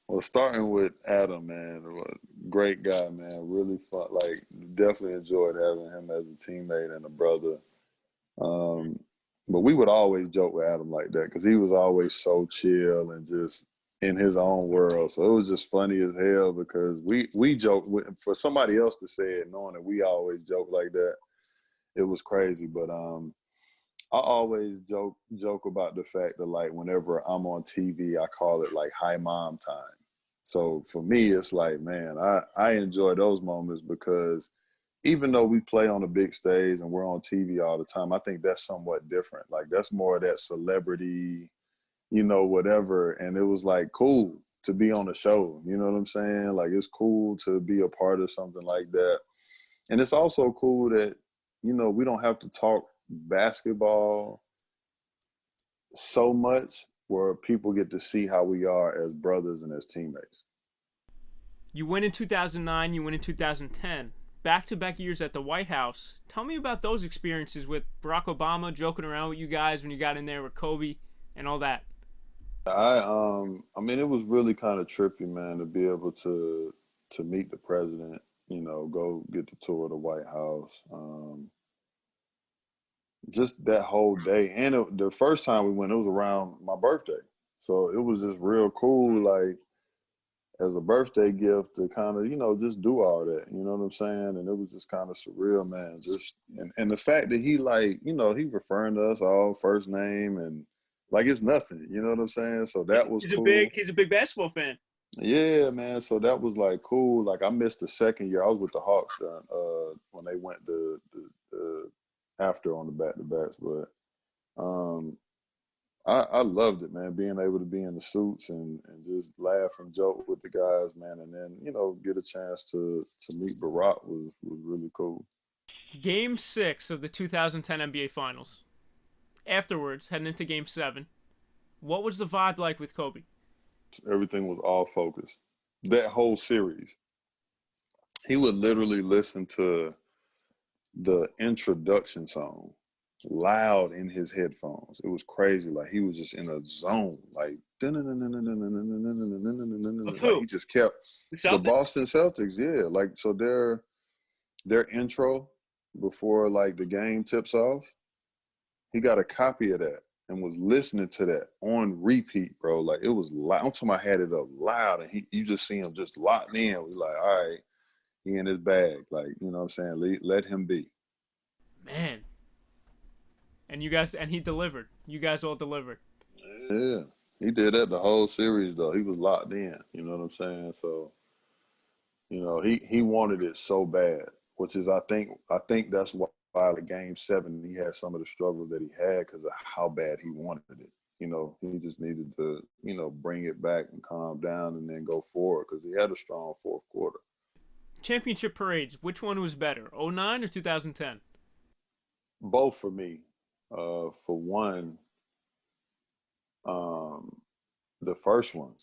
Well, starting with Adam, man, great guy, man. Really fun. Like, definitely enjoyed having him as a teammate and a brother. But we would always joke with Adam like that because he was always so chill and just in his own world. So it was just funny as hell because we joke for somebody else to say it, knowing that we always joke like that. It was crazy, but I always joke about the fact that like whenever I'm on TV, I call it like high mom time. So for me, it's like, man, I enjoy those moments because even though we play on a big stage and we're on TV all the time, I think that's somewhat different. Like that's more of that celebrity, you know, whatever. And it was like cool to be on a show. You know what I'm saying? Like it's cool to be a part of something like that. And it's also cool that, you know, we don't have to talk basketball so much where people get to see how we are as brothers and as teammates. You win in 2009, you win in 2010. Back-to-back years at the White House. Tell me about those experiences with Barack Obama joking around with you guys when you got in there with Kobe and all that. I mean, it was really kind of trippy, man, to be able to meet the president, you know, go get the tour of the White House. Just that whole day. And the first time we went, it was around my birthday. So it was just real cool, like, as a birthday gift to kind of, you know, just do all that. You know what I'm saying? And it was just kind of surreal, man. Just and the fact that he, like, you know, he referring to us all first name and like it's nothing. You know what I'm saying? So that was cool. He's a big basketball fan. Yeah, man. So that was like cool. Like I missed the second year. I was with the Hawks during, when they went the after on the back-to-backs, but I loved it, man, being able to be in the suits and just laugh and joke with the guys, man, and then, you know, get a chance to meet Barack was really cool. Game 6 of the 2010 NBA Finals. Afterwards, heading into Game 7, what was the vibe like with Kobe? Everything was all focused. That whole series, he would literally listen to the introduction song loud in his headphones. It was crazy. Like he was just in a zone. Like he just kept the Boston Celtics. Yeah, like so their intro before like the game tips off. He got a copy of that and was listening to that on repeat, bro. Like, it was loud. I'm talking about, I had it up loud, and you just see him just locked in. We like, all right, he in his bag. Like, you know what I'm saying? Let him be. Man. And he delivered. You guys all delivered. Yeah. He did that the whole series, though. He was locked in. You know what I'm saying? So, you know, he wanted it so bad, which is, I think that's why the game 7, he had some of the struggles that he had because of how bad he wanted it. You know, he just needed to, you know, bring it back and calm down and then go forward because he had a strong fourth quarter. Championship parades, which one was better, '09 or 2010? Both for me. For one, the first one.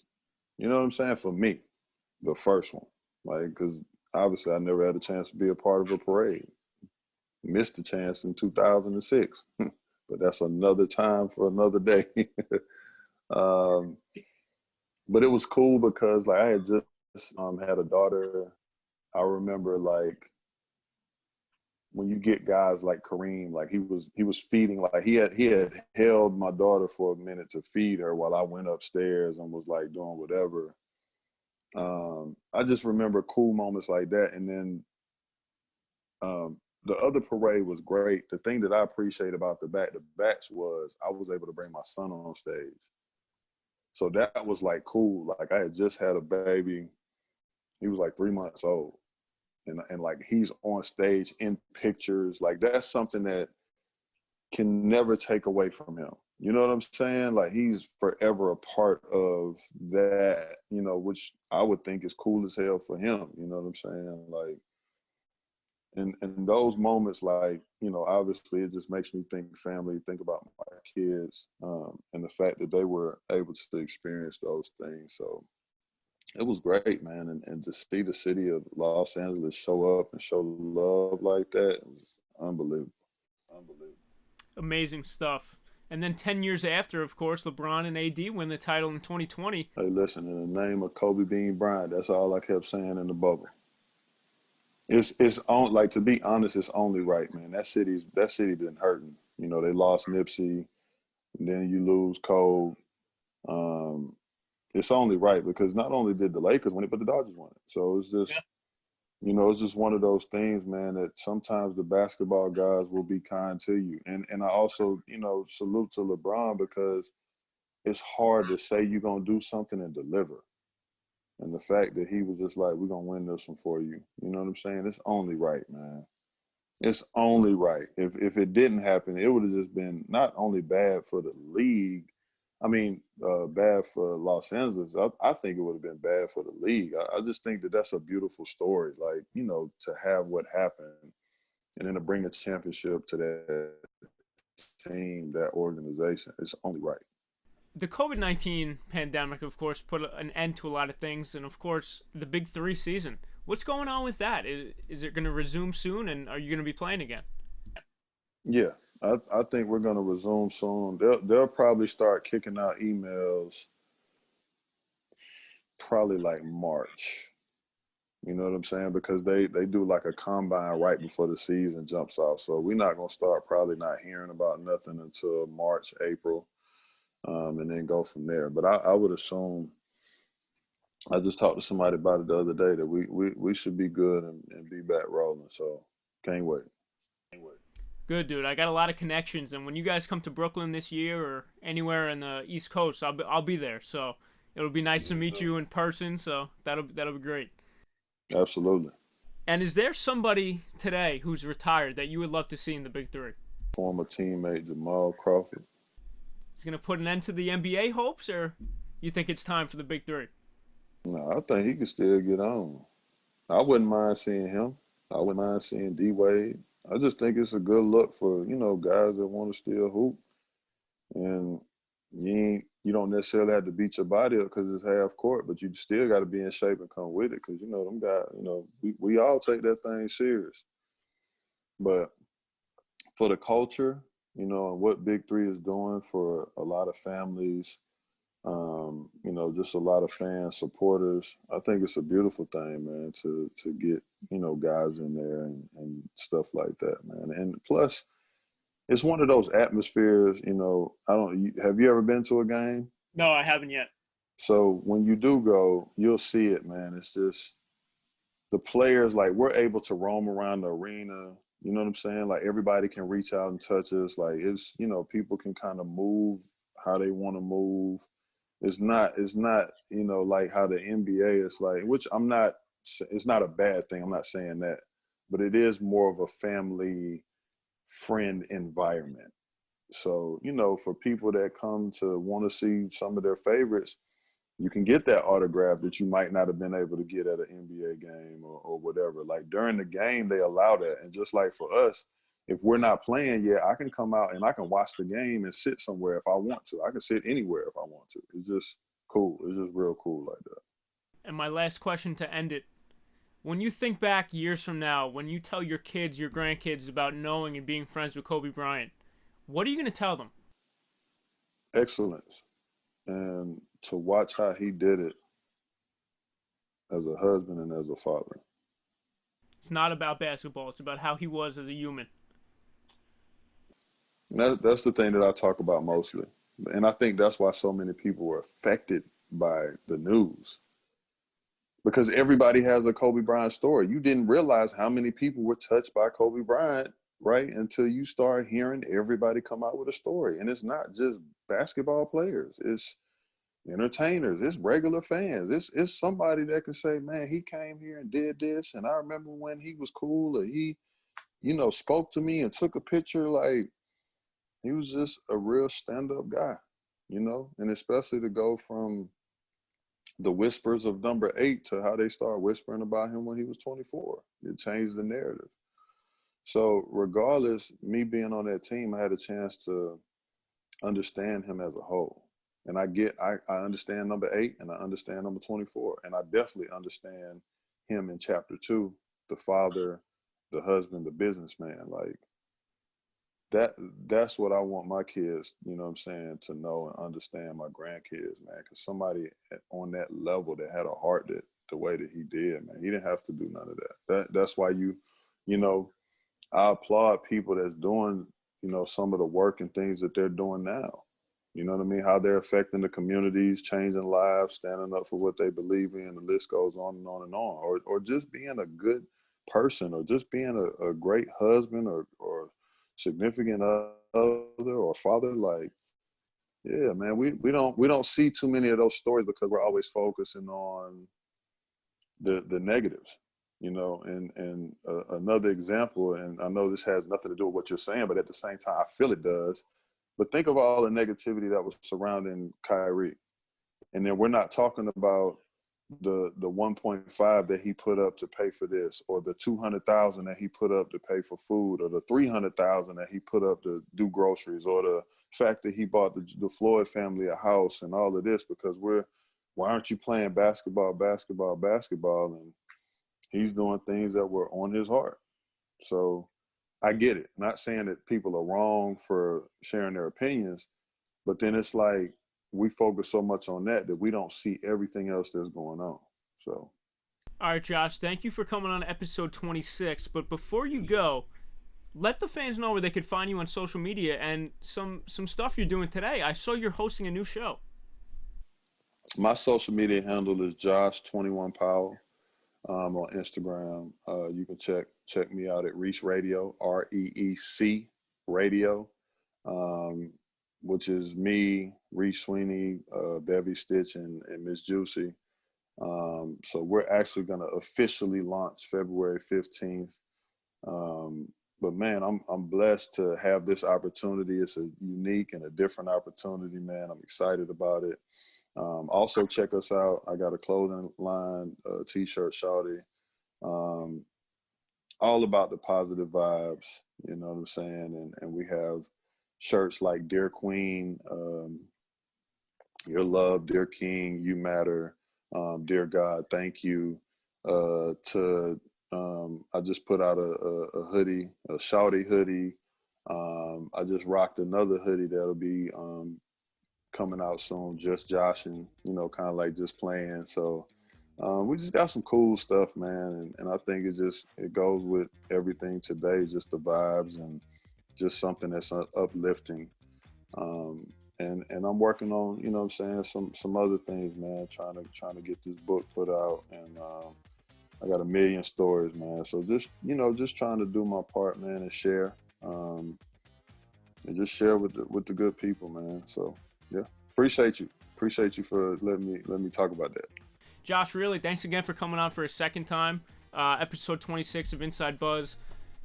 You know what I'm saying? For me, the first one. Like, because obviously I never had a chance to be a part of a parade. Missed the chance in 2006. But that's another time for another day. But it was cool because, like, I had just had a daughter. I remember, like, when you get guys like Kareem, like he was feeding, like he had held my daughter for a minute to feed her while I went upstairs and was like doing whatever. I just remember cool moments like that. And then the other parade was great. The thing that I appreciate about the back-to-backs was I was able to bring my son on stage. So that was like cool. Like, I had just had a baby. He was like 3 months old. And like, he's on stage in pictures. Like, that's something that can never take away from him. You know what I'm saying? Like, he's forever a part of that, you know, which I would think is cool as hell for him. You know what I'm saying? Like, and those moments, like, you know, obviously it just makes me think family, think about my kids, and the fact that they were able to experience those things. So it was great, man. And to see the city of Los Angeles show up and show love like that, it was unbelievable. Amazing stuff. And then 10 years after, of course, LeBron and AD win the title in 2020. Hey, listen, in the name of Kobe Bean Bryant, that's all I kept saying in the bubble. It's on, like, to be honest, it's only right, man. That city been hurting. You know, they lost Nipsey, and then you lose Kobe. It's only right because not only did the Lakers win it, but the Dodgers won it. So it's just, you know, it's just one of those things, man, that sometimes the basketball guys will be kind to you. And I also, you know, salute to LeBron because it's hard to say you're going to do something and deliver. And the fact that he was just like, we're going to win this one for you. You know what I'm saying? It's only right, man. It's only right. If it didn't happen, it would have just been not only bad for the league, bad for Los Angeles. I think it would have been bad for the league. I just think that that's a beautiful story. Like, you know, to have what happened and then to bring a championship to that team, that organization, it's only right. The COVID-19 pandemic, of course, put an end to a lot of things. And, of course, the Big 3 season. What's going on with that? Is it going to resume soon? And are you going to be playing again? Yeah. I think we're going to resume soon. They'll probably start kicking out emails probably like March. You know what I'm saying? Because they do like a combine right before the season jumps off. So we're not going to start probably not hearing about nothing until March, April, and then go from there. But I would assume, I just talked to somebody about it the other day, that we should be good and be back rolling. So can't wait. Good, dude. I got a lot of connections, and when you guys come to Brooklyn this year or anywhere in the East Coast, I'll be there. So it'll be nice to meet you in person. So that'll be great. Absolutely. And is there somebody today who's retired that you would love to see in the Big 3? Former teammate Jamal Crawford. Is he gonna put an end to the NBA hopes, or you think it's time for the Big 3? No, I think he can still get on. I wouldn't mind seeing him. I wouldn't mind seeing D Wade. I just think it's a good look for, you know, guys that want to still hoop. And you don't necessarily have to beat your body up because it's half court, but you still got to be in shape and come with it because, you know, them guys, you know, we all take that thing serious. But for the culture, you know, and what Big 3 is doing for a lot of families, you know, just a lot of fans, supporters. I think it's a beautiful thing, man, to get, you know, guys in there and stuff like that, man. And plus, it's one of those atmospheres, have you ever been to a game? No, I haven't yet. So when you do go, you'll see it, man. It's just the players, like, we're able to roam around the arena. You know what I'm saying? Like, everybody can reach out and touch us. Like, it's, people can kind of move how they want to move. It's not, like how the NBA is like, which it's not a bad thing. I'm not saying that, but it is more of a family friend environment. So, for people that come to want to see some of their favorites, you can get that autograph that you might not have been able to get at an NBA game or whatever. Like, during the game, they allow that. And just like for us, if we're not playing yet, I can come out and I can watch the game and sit somewhere if I want to. I can sit anywhere if I want to. It's just cool. It's just real cool like that. And my last question to end it. When you think back years from now, when you tell your kids, your grandkids about knowing and being friends with Kobe Bryant, what are you going to tell them? Excellence. And to watch how he did it as a husband and as a father. It's not about basketball. It's about how he was as a human. And that's the thing that I talk about mostly. And I think that's why so many people were affected by the news. Because everybody has a Kobe Bryant story. You didn't realize how many people were touched by Kobe Bryant, right? Until you start hearing everybody come out with a story. And it's not just basketball players. It's entertainers. It's regular fans. It's somebody that can say, man, he came here and did this. And I remember when he was cool, or he, spoke to me and took a picture. Like, he was just a real stand-up guy, and especially to go from the whispers of number 8 to how they started whispering about him when he was 24. It changed the narrative. So regardless, me being on that team, I had a chance to understand him as a whole. And I understand number 8 and I understand number 24. And I definitely understand him in chapter 2, the father, the husband, the businessman. Like, that's what I want my kids, to know and understand, my grandkids, man. Because somebody on that level that had a heart that the way that he did, man, he didn't have to do none of that. That's why I applaud people that's doing, some of the work and things that they're doing now. You know what I mean? How they're affecting the communities, changing lives, standing up for what they believe in. The list goes on and on and on. Or just being a good person, or just being a great husband or significant other or father. Like, yeah, man, we don't see too many of those stories because we're always focusing on the negatives, and another example, and I know this has nothing to do with what you're saying, but at the same time, I feel it does. But think of all the negativity that was surrounding Kyrie. And then we're not talking about the 1.5 that he put up to pay for this, or the 200,000 that he put up to pay for food, or the 300,000 that he put up to do groceries, or the fact that he bought the Floyd family a house and all of this, because why aren't you playing basketball? And he's doing things that were on his heart. So I get it. Not saying that people are wrong for sharing their opinions, but then it's like we focus so much on that we don't see everything else that's going on. So, all right, Josh, thank you for coming on episode 26. But before you go, let the fans know where they could find you on social media and some stuff you're doing today. I saw you're hosting a new show. My social media handle is Josh21Powell. On Instagram. You can check me out at Reese Radio, REEC Radio, which is me, Reese Sweeney, Bevy Stitch, and Miss Juicy. So we're actually going to officially launch February 15th. But man, I'm blessed to have this opportunity. It's a unique and a different opportunity, man. I'm excited about it. Also check us out. I got a clothing line, t-shirt, shawty, all about the positive vibes, you know what I'm saying? And we have shirts like Dear Queen, Your Love, Dear King, You Matter, Dear God, Thank You, I just put out a hoodie, a shawty hoodie. I just rocked another hoodie that'll be coming out soon, just joshing, kind of like just playing. So we just got some cool stuff, man. And I think it goes with everything today, just the vibes and just something that's uplifting. And I'm working on, you know what I'm saying, some other things, man, trying to get this book put out, and I got 1 million stories, man. So just, you know, just trying to do my part, man, and share, and just share with the good people, man. So yeah, appreciate you for letting me talk about that. Josh, really, thanks again for coming on for a second time. Episode 26 of Inside Buzz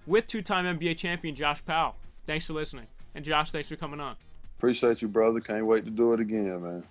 with 2-time NBA champion Josh Powell. Thanks for listening. And Josh, thanks for coming on. Appreciate you, brother. Can't wait to do it again, man.